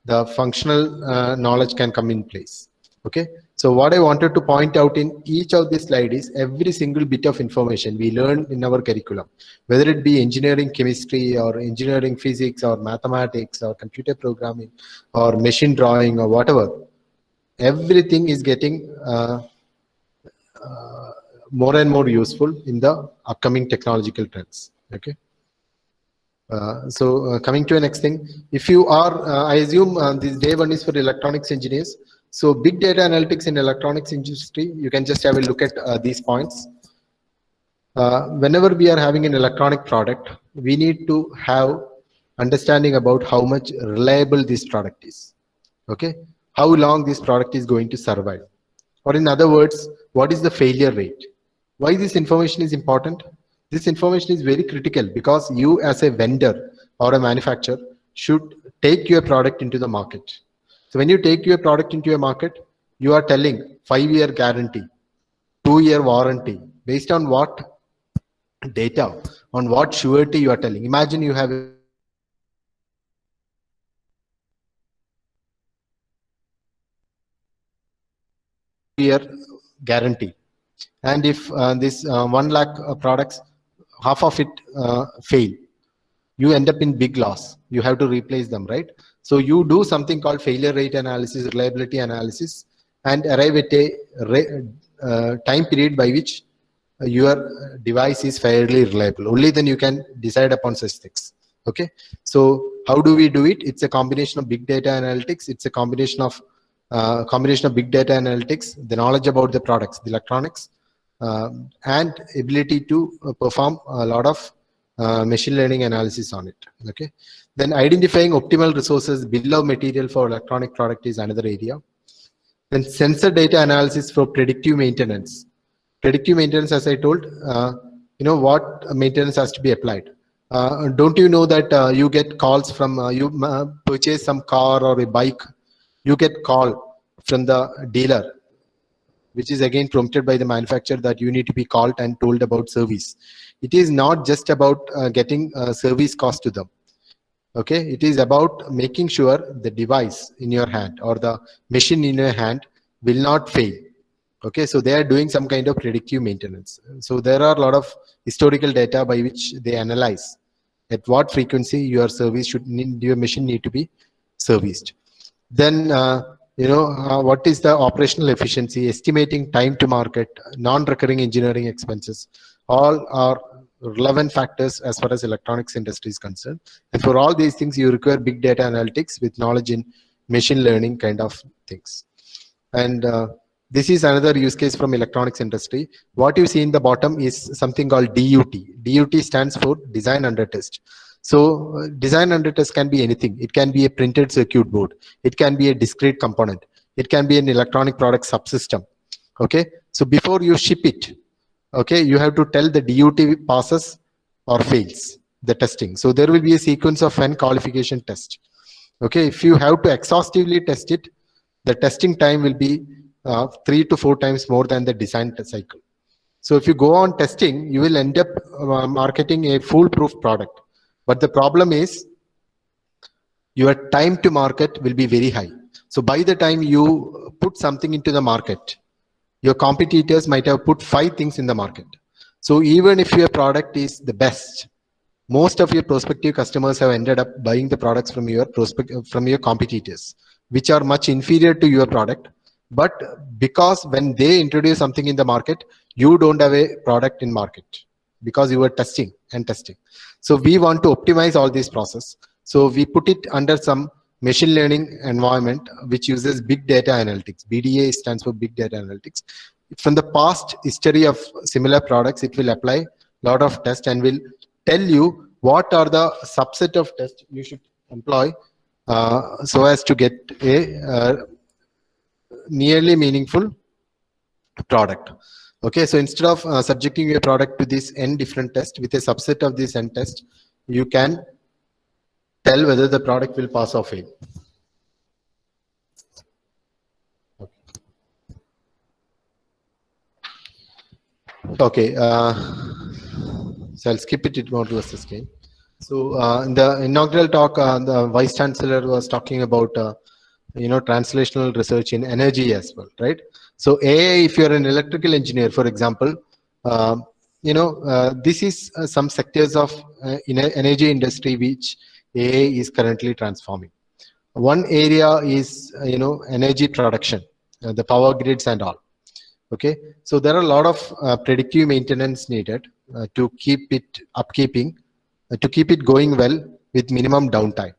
the functional knowledge can come in place. Okay, so what I wanted to point out in each of these slides is every single bit of information we learn in our curriculum, whether it be engineering chemistry or engineering physics or mathematics or computer programming or machine drawing or whatever, everything is getting more and more useful in the upcoming technological trends. Okay. So coming to the next thing, if you are, I assume this day one is for electronics engineers. So big data analytics in electronics industry, you can just have a look at these points. Whenever we are having an electronic product, we need to have understanding about how much reliable this product is. Okay, how long this product is going to survive, or in other words, what is the failure rate. Why this information is important? This information is very critical because you as a vendor or a manufacturer should take your product into the market. So when you take your product into your market, you are telling 5-year guarantee, 2-year warranty. Based on what data, on what surety you are telling? Imagine you have a year guarantee, and if this 1 lakh products, half of it fail, you end up in big loss. You have to replace them, right? So you do something called failure rate analysis, reliability analysis, and arrive at a time period by which your device is fairly reliable. Only then you can decide upon such things. Okay, so how do we do it? It's a combination of big data analytics. It's a combination of big data analytics, the knowledge about the products, the electronics, and ability to perform a lot of machine learning analysis on it. Okay, then identifying optimal resources, bill of material for electronic product is another area. Then sensor data analysis for predictive maintenance. Predictive maintenance, as I told, you know what maintenance has to be applied. Don't you know that you get calls from you purchase some car or a bike, you get call from the dealer, which is again prompted by the manufacturer that you need to be called and told about service. It is not just about getting service cost to them. Okay, it is about making sure the device in your hand or the machine in your hand will not fail. Okay, so they are doing some kind of predictive maintenance. So there are a lot of historical data by which they analyze at what frequency your your machine need to be serviced. Then you know what is the operational efficiency, estimating time to market, non-recurring engineering expenses, all are relevant factors as far as electronics industry is concerned. And for all these things, you require big data analytics with knowledge in machine learning kind of things. And this is another use case from electronics industry. What you see in the bottom is something called DUT. DUT stands for design under test. So design under test can be anything. It can be a printed circuit board. It can be a discrete component. It can be an electronic product subsystem. Okay, so before you ship it, okay, you have to tell the DUT passes or fails the testing. So there will be a sequence of N qualification test. Okay, if you have to exhaustively test it, the testing time will be 3 to 4 times more than the design cycle. So if you go on testing, you will end up marketing a foolproof product. But the problem is your time to market will be very high. So by the time you put something into the market, your competitors might have put 5 things in the market. So even if your product is the best, most of your prospective customers have ended up buying the products from your competitors, which are much inferior to your product. But because when they introduce something in the market, you don't have a product in market because you were testing and testing. So we want to optimize all this process. So we put it under some machine learning environment, which uses big data analytics. BDA stands for big data analytics. From the past history of similar products, it will apply a lot of tests and will tell you what are the subset of tests you should employ so as to get a nearly meaningful product. Okay, so instead of subjecting your product to this n different tests, with a subset of this n test, you can tell whether the product will pass or fail. Okay, so I'll skip it more towards the screen. So in the inaugural talk, the Vice Chancellor was talking about you know, translational research in energy as well, right? So AI, if you're an electrical engineer, for example, you know, this is some sectors of in energy industry which AI is currently transforming. One area is, you know, energy production, the power grids and all. Okay, so there are a lot of predictive maintenance needed to keep it upkeeping, to keep it going well with minimum downtime.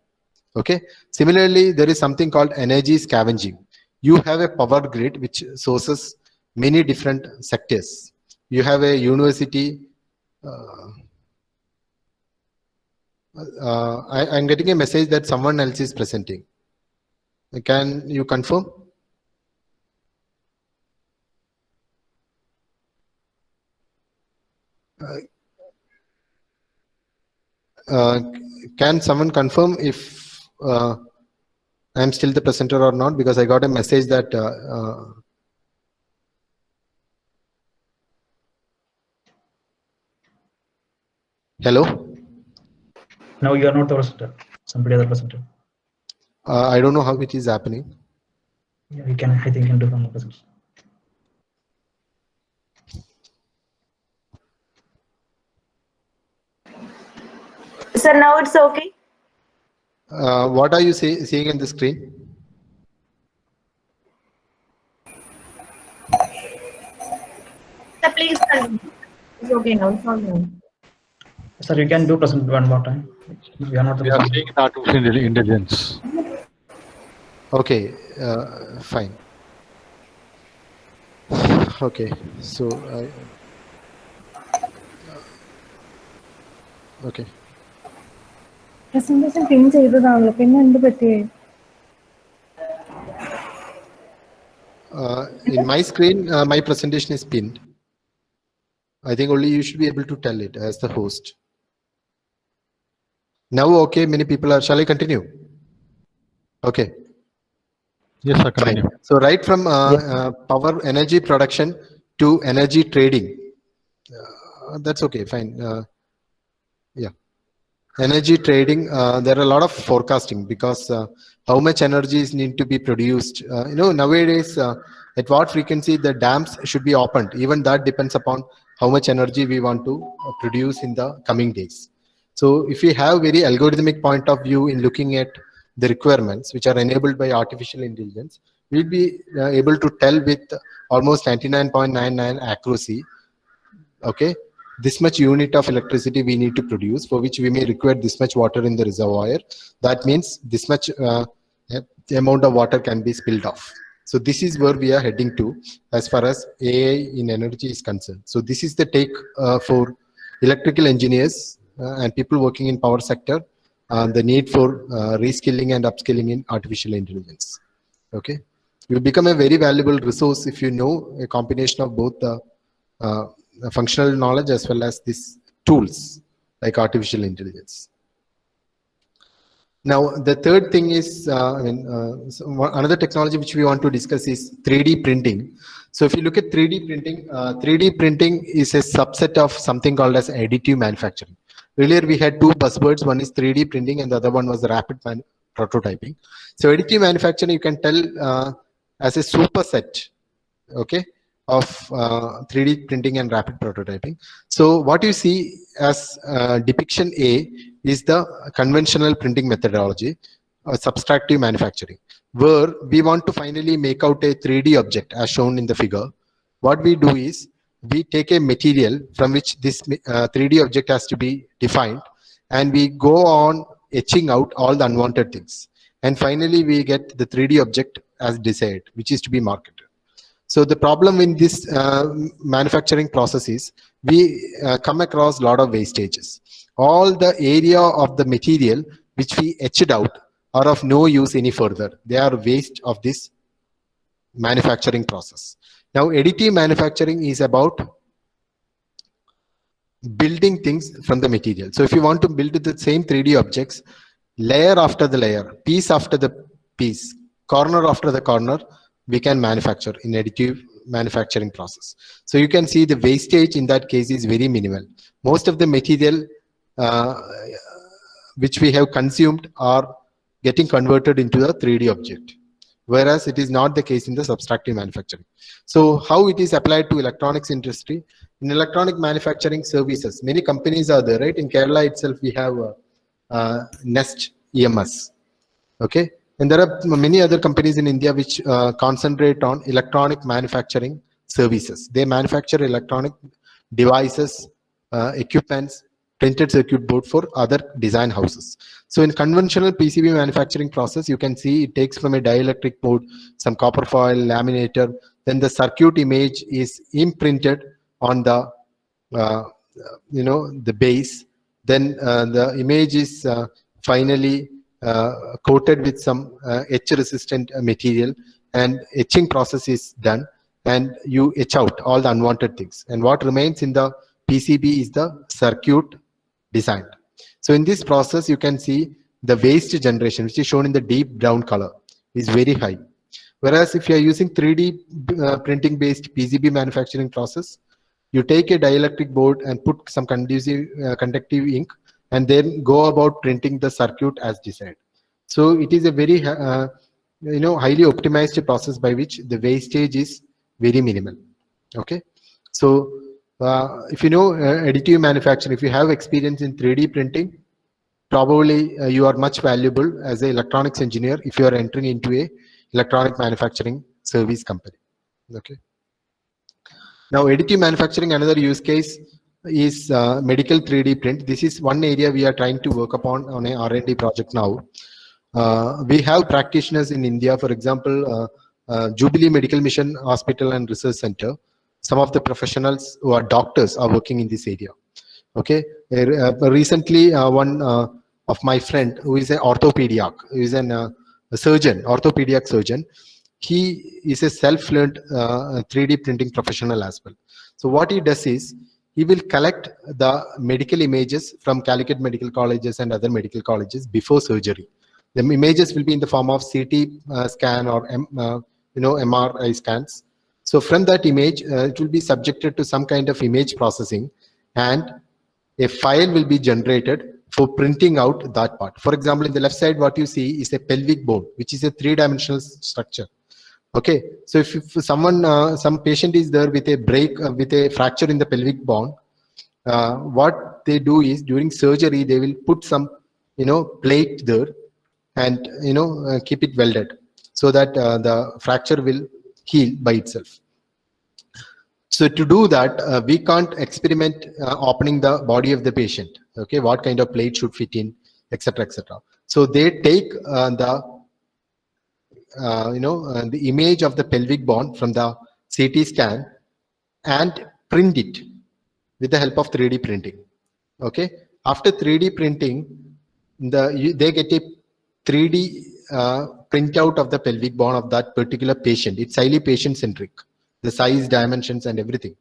Okay, similarly, there is something called energy scavenging. you have a power grid which sources many different sectors. You have a university. I'm getting a message that someone else is presenting. Can you confirm? Can someone confirm if I'm still the presenter or not? Because I got a message that hello? No, you are not the presenter. Somebody other presenter. I don't know how it is happening. Yeah, you can, I think, you can do from the presenter. Sir, now it's okay. What are you seeing in the screen? Sir, please continue. It's okay now. It's not now. Sir, you can do present one more time. We are not the We are presenter. seeing artificial intelligence. Okay, fine. Okay, so okay. Presentation pin ചെയ്തതാണല്ലോ പിന്നെ എന്ത് പറ്റിയേ? In my screen, my presentation is pinned. I think only you should be able to tell it as the host. Now, okay, many people are. Shall I continue? Okay. Yes, sir, continue. Fine. So right from power energy production to energy trading. That's okay, fine. Yeah. Energy trading, there are a lot of forecasting because how much energy is need to be produced. You know, nowadays, at what frequency the dams should be opened. Even that depends upon how much energy we want to produce in the coming days. So if we have very algorithmic point of view in looking at the requirements which are enabled by artificial intelligence, we'll be able to tell with almost 99.99 accuracy, okay, this much unit of electricity we need to produce, for which we may require this much water in the reservoir. That means this much amount of water can be spilled off. So this is where we are heading to as far as AI in energy is concerned. So this is the take for electrical engineers and people working in power sector, the need for reskilling and upskilling in artificial intelligence. Okay, you become a very valuable resource if you know a combination of both the functional knowledge as well as these tools like artificial intelligence. Now, the third thing is, another technology which we want to discuss is 3D printing. So if you look at 3D printing, 3D printing is a subset of something called as additive manufacturing. Earlier we had two buzzwords, one is 3D printing and the other one was rapid prototyping. So additive manufacturing, you can tell as a superset, okay, of 3D printing and rapid prototyping. So what you see as depiction A is the conventional printing methodology, subtractive manufacturing, where we want to finally make out a 3D object as shown in the figure. What we do is we take a material from which this 3D object has to be defined, and we go on etching out all the unwanted things. And finally, we get the 3D object as desired, which is to be marketed. So the problem in this manufacturing process is we come across a lot of wastages. All the area of the material which we etched out are of no use any further. They are waste of this manufacturing process. Now, additive manufacturing is about building things from the material. So if you want to build the same 3D objects, layer after the layer, piece after the piece, corner after the corner, we can manufacture in additive manufacturing process. So you can see the wastage in that case is very minimal. Most of the material which we have consumed are getting converted into the 3D object, whereas it is not the case in the subtractive manufacturing. So how it is applied to electronics industry? In electronic manufacturing services, many companies are there, right? In Kerala itself, we have Nest EMS, okay? And there are many other companies in India which concentrate on electronic manufacturing services. They manufacture electronic devices, equipments printed circuit board for other design houses. So in conventional PCB manufacturing process, you can see it takes from a dielectric board, some copper foil, laminator, then the circuit image is imprinted on the the base. Then the image is finally coated with some etch resistant material, and etching process is done, and you etch out all the unwanted things, and what remains in the PCB is the circuit designed. So in this process you can see the waste generation, which is shown in the deep brown color, is very high. Whereas if you are using 3D printing based PCB manufacturing process, you take a dielectric board and put some conductive ink, and then go about printing the circuit as desired. So it is a very highly optimized process by which the wastage is very minimal. Okay, so if you know additive manufacturing, if you have experience in 3D printing, probably you are much valuable as an electronics engineer if you are entering into a electronic manufacturing service company. Okay. Now, additive manufacturing, another use case is medical 3D print. This is one area we are trying to work upon on a R&D project now. We have practitioners in India, for example, Jubilee Medical Mission Hospital and Research Center. Some of the professionals who are doctors are working in this area. Okay. Recently, one of my friend who is an orthopedic, who is a surgeon, orthopedic surgeon, he is a self-learned 3D printing professional as well. So what he does is, he will collect the medical images from Calicut Medical Colleges and other medical colleges before surgery. The images will be in the form of CT scan or MRI scans. So from that image, it will be subjected to some kind of image processing, and a file will be generated for printing out that part. For example, in the left side, what you see is a pelvic bone, which is a 3-dimensional structure. Okay, so if someone, some patient is there with a break, with a fracture in the pelvic bone, what they do is during surgery they will put some, plate there, and keep it welded so that the fracture will heal by itself. So to do that, we can't experiment opening the body of the patient. Okay, what kind of plate should fit in, etc., etc. So they take the image of the pelvic bone from the CT scan and print it with the help of 3D printing. Okay, after 3D printing, they get a 3D printout of the pelvic bone of that particular patient. It's highly patient centric, the size, dimensions, and everything.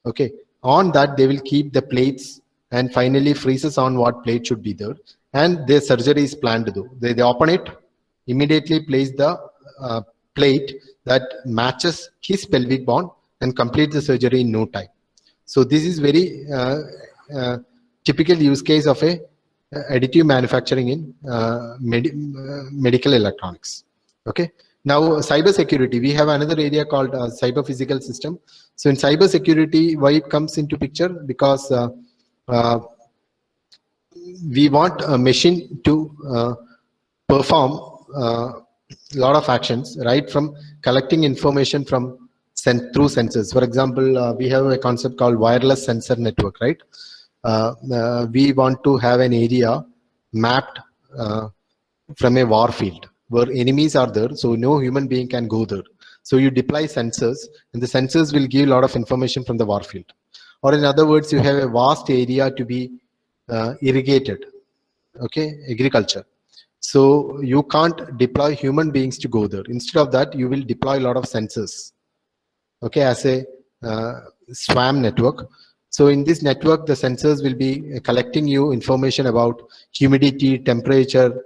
Okay, on that they will keep the plates and finally freezes on what plate should be there, and their surgery is planned to do. They open it, immediately place the plate that matches his pelvic bone and complete the surgery in no time. So this is very typical use case of a additive manufacturing in medical electronics. Okay. Now cyber security, we have another area called cyber physical system. So in cyber security, why it comes into picture? Because we want a machine to perform a lot of actions, right from collecting information from through sensors. For example, we have a concept called wireless sensor network, right? We want to have an area mapped from a war field where enemies are there, so no human being can go there. So you deploy sensors, and the sensors will give a lot of information from the war field. Or in other words, you have a vast area to be irrigated, okay, agriculture. So you can't deploy human beings to go there. Instead of that, you will deploy a lot of sensors, okay, as a SWAM network. So in this network, the sensors will be collecting you information about humidity, temperature,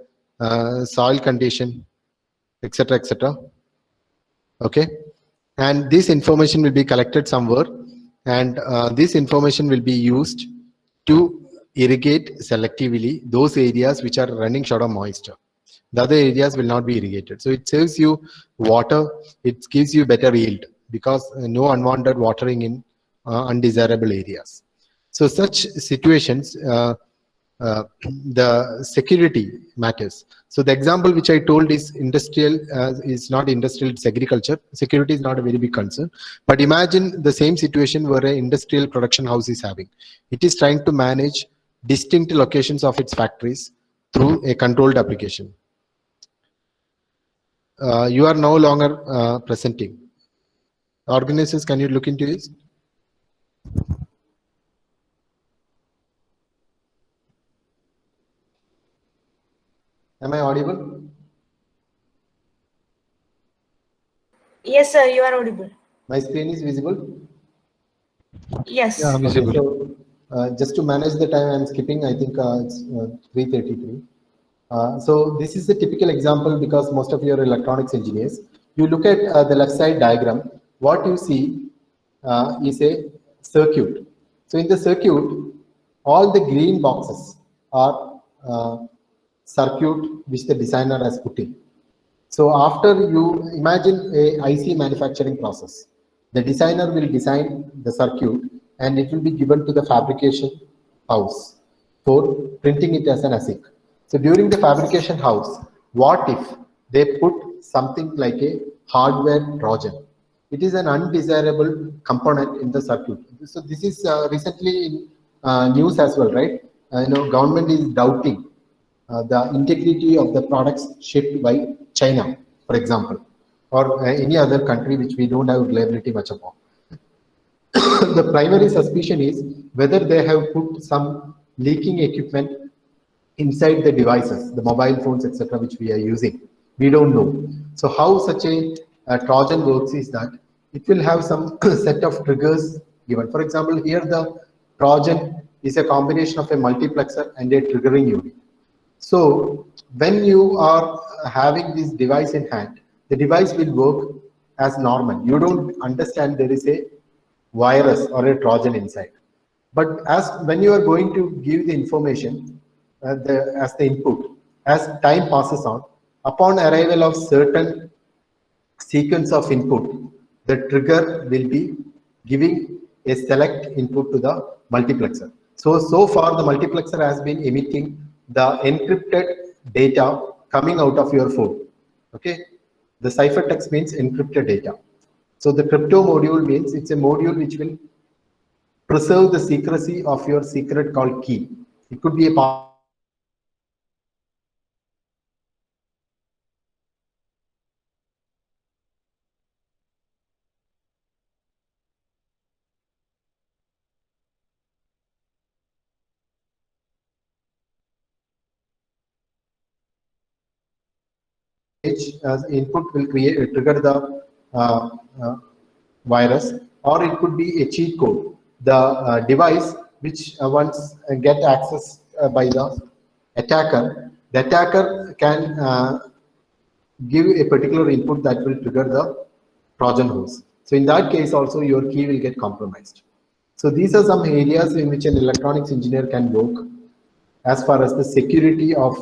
soil condition, etc., etc. Okay, and this information will be collected somewhere, and this information will be used to irrigate selectively those areas which are running short of moisture. The other areas will not be irrigated. So it saves you water, it gives you better yield because no unwanted watering in undesirable areas. So such situations, the security matters. So the example which I told is industrial, is not industrial, it's agriculture. Security is not a very big concern. But imagine the same situation where an industrial production house is having. It is trying to manage distinct locations of its factories through a controlled application. You are no longer presenting. Organizers, can you look into this? Am I audible? Yes, sir, you are audible. My screen is visible? Yes. Yeah, Okay, visible. so just to manage the time, I'm skipping. I think it's 3:33. So this is a typical example because most of you are electronics engineers. You look at the left side diagram. What you see is a circuit. So in the circuit, all the green boxes are circuit which the designer has put in. So after you imagine a IC manufacturing process, the designer will design the circuit and it will be given to the fabrication house for printing it as an ASIC. So during the fabrication house, what if they put something like a hardware Trojan? It is an undesirable component in the circuit. So this is recently in news as well, right? Government is doubting the integrity of the products shipped by China, for example, or any other country which we don't have reliability much upon. The primary suspicion is whether they have put some leaking equipment inside the devices, the mobile phones, etc., which we are using. We don't know. So how such a Trojan works is that it will have some set of triggers given. For example, here the Trojan is a combination of a multiplexer and a triggering unit. So when you are having this device in hand, the device will work as normal. You don't understand there is a virus or a Trojan inside. But as when you are going to give the information as the input, as time passes on, upon arrival of certain sequence of input, the trigger will be giving a select input to the multiplexer. So far the multiplexer has been emitting the encrypted data coming out of your phone. Okay, the ciphertext means encrypted data. So the crypto module means it's a module which will preserve the secrecy of your secret called key. It could be a part as input will trigger the virus, or it could be a cheat code. The device which once get access by the attacker can give a particular input that will trigger the Trojan horse. So in that case also your key will get compromised. So these are some areas in which an electronics engineer can work as far as the security of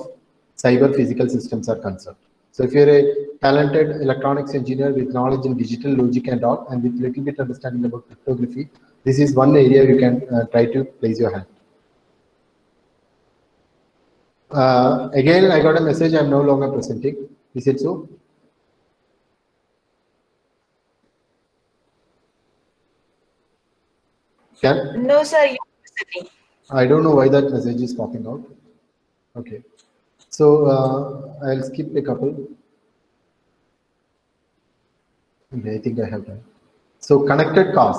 cyber physical systems are concerned. So if you're a talented electronics engineer with knowledge in digital logic and all, and with little bit understanding about cryptography, this is one area you can try to place your hand. Again, I got a message, I'm no longer presenting. Is it so? No, sir, you are presenting. I don't know why that message is popping out. Okay. So I'll skip a couple. Okay, I think I have time. So connected cars,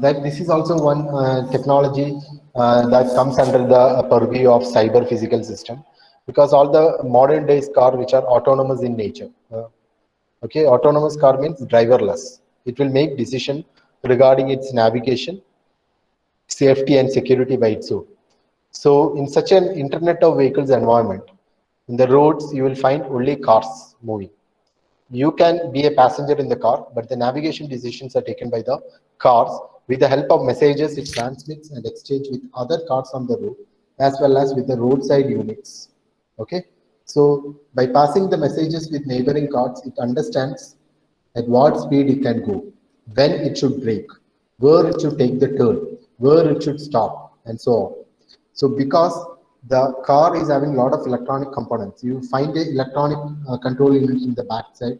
that this is also one technology that comes under the purview of cyber physical system, because all the modern days car which are autonomous in nature. Okay, autonomous car means driverless. It will make decision regarding its navigation, safety and security by its own. So in such an Internet of Vehicles environment, in the roads, you will find only cars moving. You can be a passenger in the car, but the navigation decisions are taken by the cars. With the help of messages, it transmits and exchange with other cars on the road, as well as with the roadside units. Okay, so by passing the messages with neighboring cars, it understands at what speed it can go, when it should brake, where it should take the turn, where it should stop, and so on. So because the car is having a lot of electronic components, you find a electronic control unit in the back side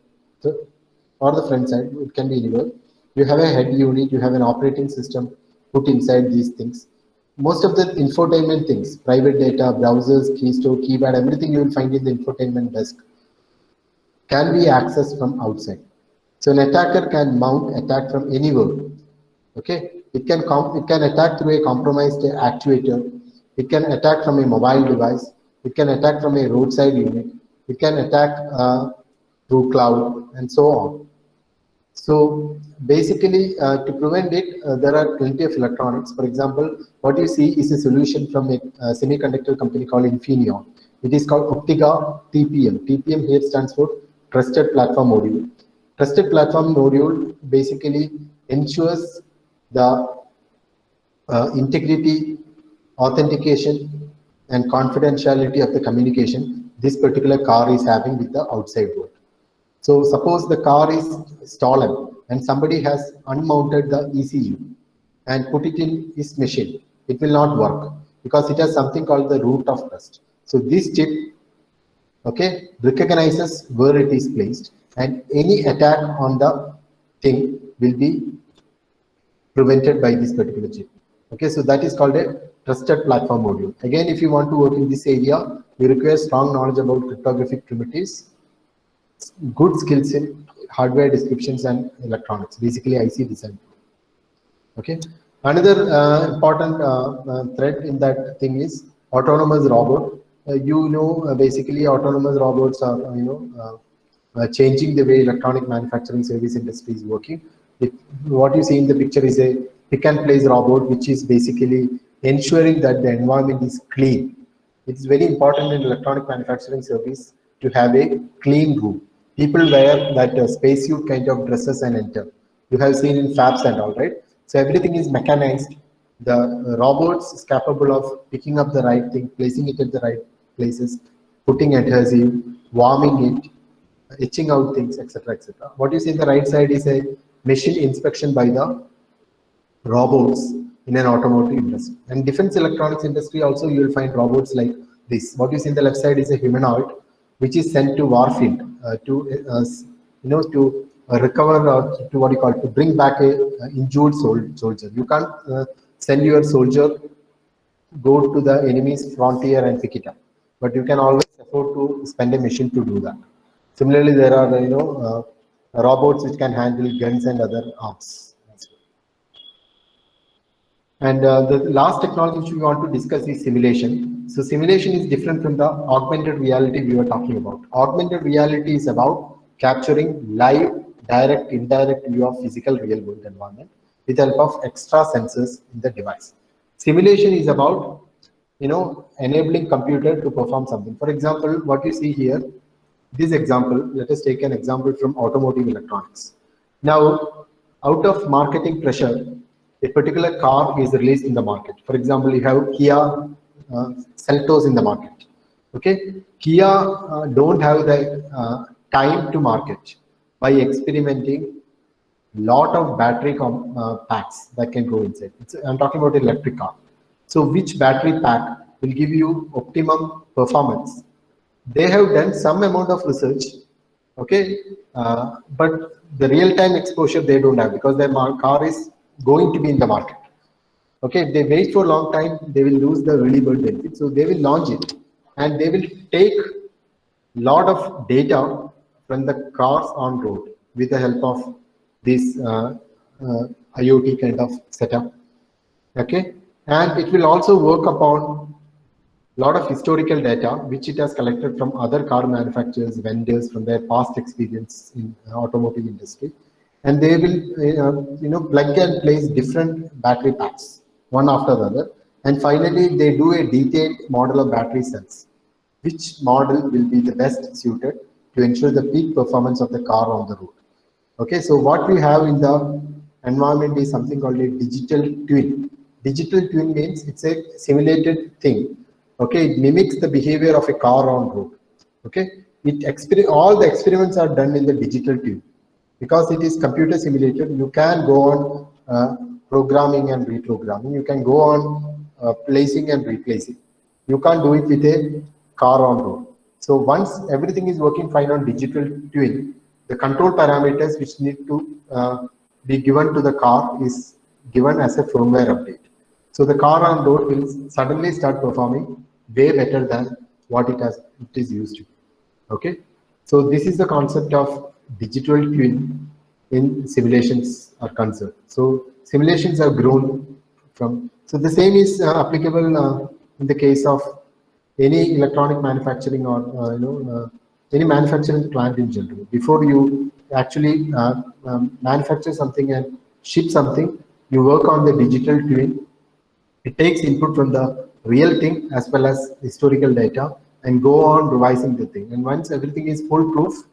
or the front side, it can be anywhere. You have a head unit, you have an operating system put inside these things. most of the infotainment things, private data, browsers, keystore, keypad, everything you will find in the infotainment desk can be accessed from outside. So an attacker can mount attack from anywhere. Okay, it can attack through a compromised actuator. It can attack from a mobile device. It can attack from a roadside unit. It can attack through cloud and so on. So basically, to prevent it, there are plenty of electronics. For example, what you see is a solution from a semiconductor company called Infineon. It is called Optica TPM. TPM here stands for Trusted Platform Module. Trusted Platform Module basically ensures the integrity, authentication, and confidentiality of the communication this particular car is having with the outside world. So suppose the car is stolen and somebody has unmounted the ECU and put it in his machine. It will not work because it has something called the root of trust. So this chip, okay, recognizes where it is placed, and any attack on the thing will be prevented by this particular chip. Okay, so that is called a trusted platform module. Again, if you want to work in this area, you require strong knowledge about cryptographic primitives, good skills in hardware descriptions and electronics, basically IC design. Okay, another important thread in that thing is autonomous robot. Basically autonomous robots are changing the way electronic manufacturing service industry is working. What you see in the picture is a pick and place robot, which is basically ensuring that the environment is clean. It's very important in electronic manufacturing service to have a clean room. People wear that spacesuit kind of dresses and enter. You have seen in fabs and all, right? So everything is mechanized. The robots is capable of picking up the right thing, placing it at the right places, putting adhesive, warming it, etching out things, etc., etc. What you see in the right side is a machine inspection by the robots in an automotive industry. And defense electronics industry also, you will find robots like this. What you see in the left side is a humanoid which is sent to warfield to recover to what you call to bring back a injured soldier. You can't send your soldier go to the enemy's frontier and pick it up, but you can always afford to spend a mission to do that. Similarly, there are robots which can handle guns and other arms. And the last technology which we want to discuss is simulation. So simulation is different from the augmented reality we were talking about. Augmented reality is about capturing live, direct, indirect view of physical real world environment with the help of extra sensors in the device. Simulation is about enabling computer to perform something. For example, what you see here, this example, let us take an example from automotive electronics. Now, out of marketing pressure, a particular car is released in the market. For example, you have Kia Seltos in the market. Okay, Kia don't have the time to market by experimenting lot of battery packs that can go inside. I'm talking about an electric car. So which battery pack will give you optimum performance? They have done some amount of research, okay, but the real-time exposure they don't have because their car is going to be in the market. Okay, if they wait for a long time, they will lose the early bird benefit. So they will launch it and they will take lot of data from the cars on road with the help of this IoT kind of setup. Okay, and it will also work upon lot of historical data which it has collected from other car manufacturers, vendors, from their past experience in automotive industry, and they will plug and place different battery packs one after the other, and finally they do a detailed model of battery cells, which model will be the best suited to ensure the peak performance of the car on the road. Okay, so what we have in the environment is something called a digital twin. Digital twin means it's a simulated thing. Okay, it mimics the behavior of a car on road. Okay, all the experiments are done in the digital twin because it is computer simulated. You can go on programming and reprogramming. You can go on placing and replacing. You can't do it with a car on road. So once everything is working fine on digital twin, the control parameters which need to be given to the car is given as a firmware update. So the car on road will suddenly start performing way better than what it is used to. Okay. So this is the concept of digital twin in simulations are concerned. So simulations have grown from, so the same is applicable in the case of any electronic manufacturing or any manufacturing plant in general. Before you actually manufacture something and ship something, you work on the digital twin. It takes input from the real thing as well as historical data and go on revising the thing. And once everything is foolproof,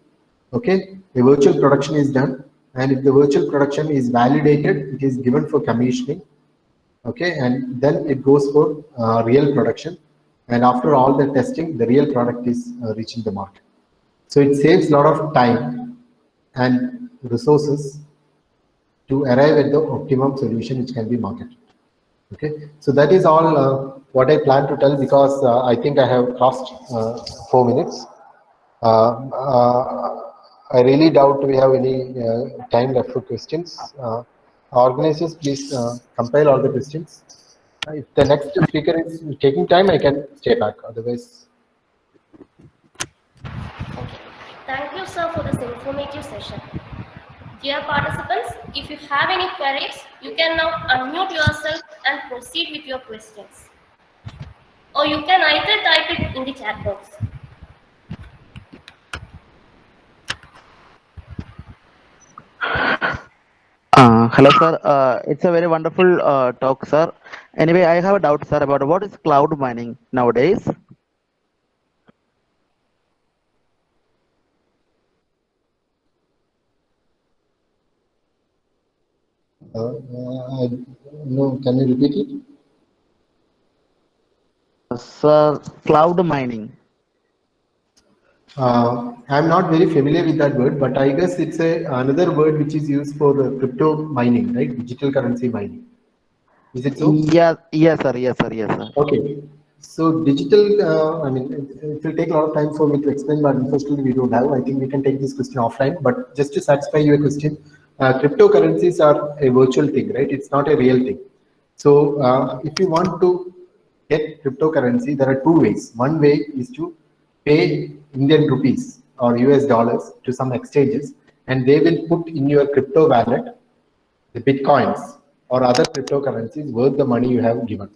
okay, a virtual production is done. And if the virtual production is validated, it is given for commissioning. Okay, and then it goes for real production. And after all the testing, the real product is reaching the market. So it saves a lot of time and resources to arrive at the optimum solution which can be marketed. Okay, so that is all what I plan to tell, because I think I have crossed 4 minutes. I really doubt we have any time left for questions. Organizers, please compile all the questions. If the next speaker is taking time, I can stay back. Otherwise, Thank you, sir, for this informative session. Dear participants, if you have any queries, you can now unmute yourself and proceed with your questions. Or you can either type it in the chat box. Hello, sir. It's a very wonderful talk, sir. Anyway, I have a doubt, sir, about what is cloud mining nowadays. no, can you repeat it? Sir, cloud mining. I'm not very familiar with that word, but I guess it's another word which is used for crypto mining, right? Digital currency mining. Is it so? Yeah, yes, sir. Yes, sir. Yes, sir. Okay. So digital, I mean, it will take a lot of time for me to explain, but unfortunately we don't have. I think we can take this question offline. But just to satisfy your question, cryptocurrencies are a virtual thing, right? It's not a real thing. So if you want to get cryptocurrency, there are two ways. One way is to pay Indian rupees or US dollars to some exchanges, and they will put in your crypto wallet the bitcoins or other cryptocurrencies worth the money you have given.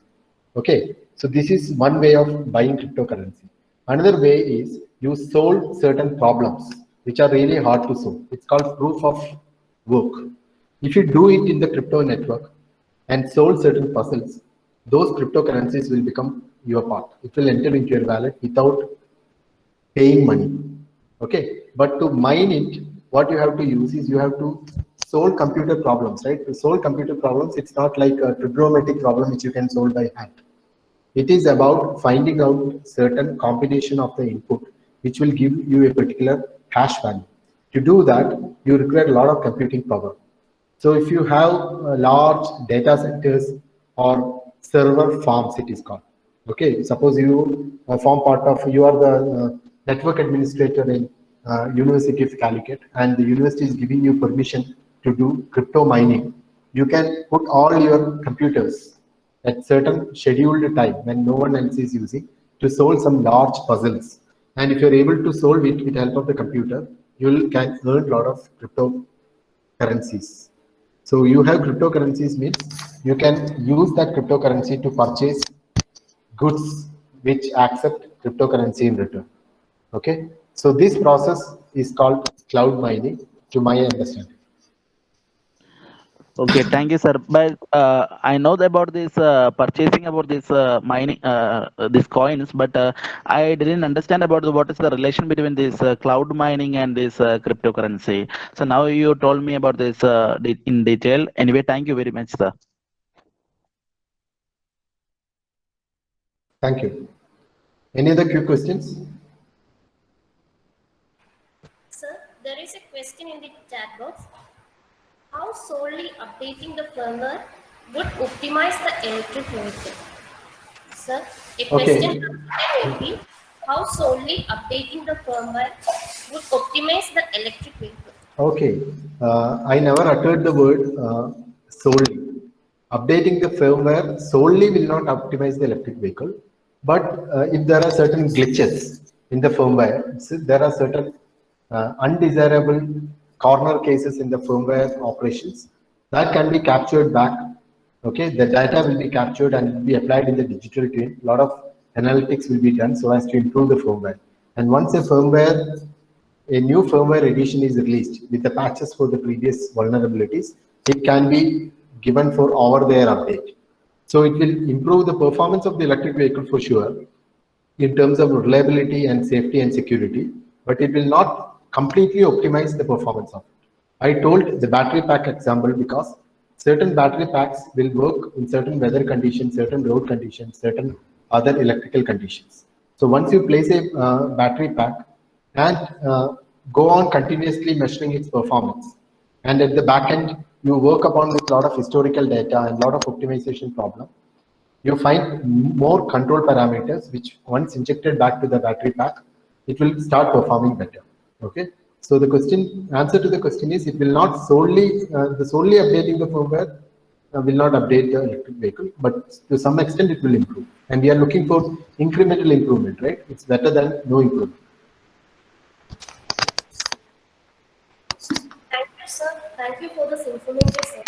Okay, so this is one way of buying cryptocurrency. Another way is you solve certain problems which are really hard to solve. It's called proof of work. If you do it in the crypto network and solve certain puzzles, those cryptocurrencies will become your part. It will enter into your wallet without paying money. Okay, but to mine it, what you have to use is you have to solve computer problems, right? To solve computer problems, it's not like a trigonometric problem which you can solve by hand. It is about finding out certain combination of the input which will give you a particular hash value. To do that, you require a lot of computing power. So if you have large data centers or server farms, it is called. Okay, suppose you form part of, you are the network administrator in University of Calicut, and the university is giving you permission to do crypto mining. You can put all your computers at certain scheduled time when no one else is using to solve some large puzzles. And if you're able to solve it with the help of the computer, you can earn a lot of cryptocurrencies. So you have cryptocurrencies means you can use that cryptocurrency to purchase goods which accept cryptocurrency in return. Okay, so this process is called cloud mining, to my understanding. Okay, thank you, sir. But I know about this purchasing about this mining, these coins, but I didn't understand about what is the relation between this cloud mining and this cryptocurrency. So now you told me about this in detail. Anyway, thank you very much, sir. Thank you. Any other quick questions? Sir, there is a question in the chat box. How solely updating the firmware would optimize the electric vehicle? Sir, a question will be how solely updating the firmware would optimize the electric vehicle? Okay, I never uttered the word solely. updating the firmware solely will not optimize the electric vehicle. But if there are certain glitches in the firmware, so there are certain undesirable corner cases in the firmware operations that can be captured back. Okay, the data will be captured and will be applied in the digital twin. A lot of analytics will be done so as to improve the firmware. And once a new firmware edition is released with the patches for the previous vulnerabilities, it can be given for over-the-air update. So it will improve the performance of the electric vehicle for sure in terms of reliability and safety and security, but it will not completely optimize the performance of it. I told the battery pack example because certain battery packs will work in certain weather conditions, certain road conditions, certain other electrical conditions. So once you place a battery pack and go on continuously measuring its performance, and at the back end, you work upon with a lot of historical data and a lot of optimization problem, you find more control parameters, which once injected back to the battery pack, it will start performing better. Okay. So the answer to the question is, it will not solely updating the firmware will not update the electric vehicle, but to some extent it will improve. And we are looking for incremental improvement, right? It's better than no improvement. Thank you, sir. Thank you for this informative session.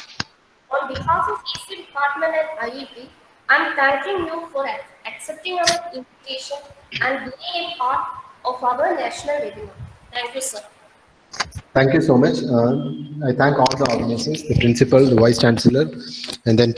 On behalf of EC Department and IEP, I'm thanking you for accepting our invitation and being a part of our national webinar. Thank you, sir. Thank you so much. I thank all the organizers, the principal, the vice chancellor, and then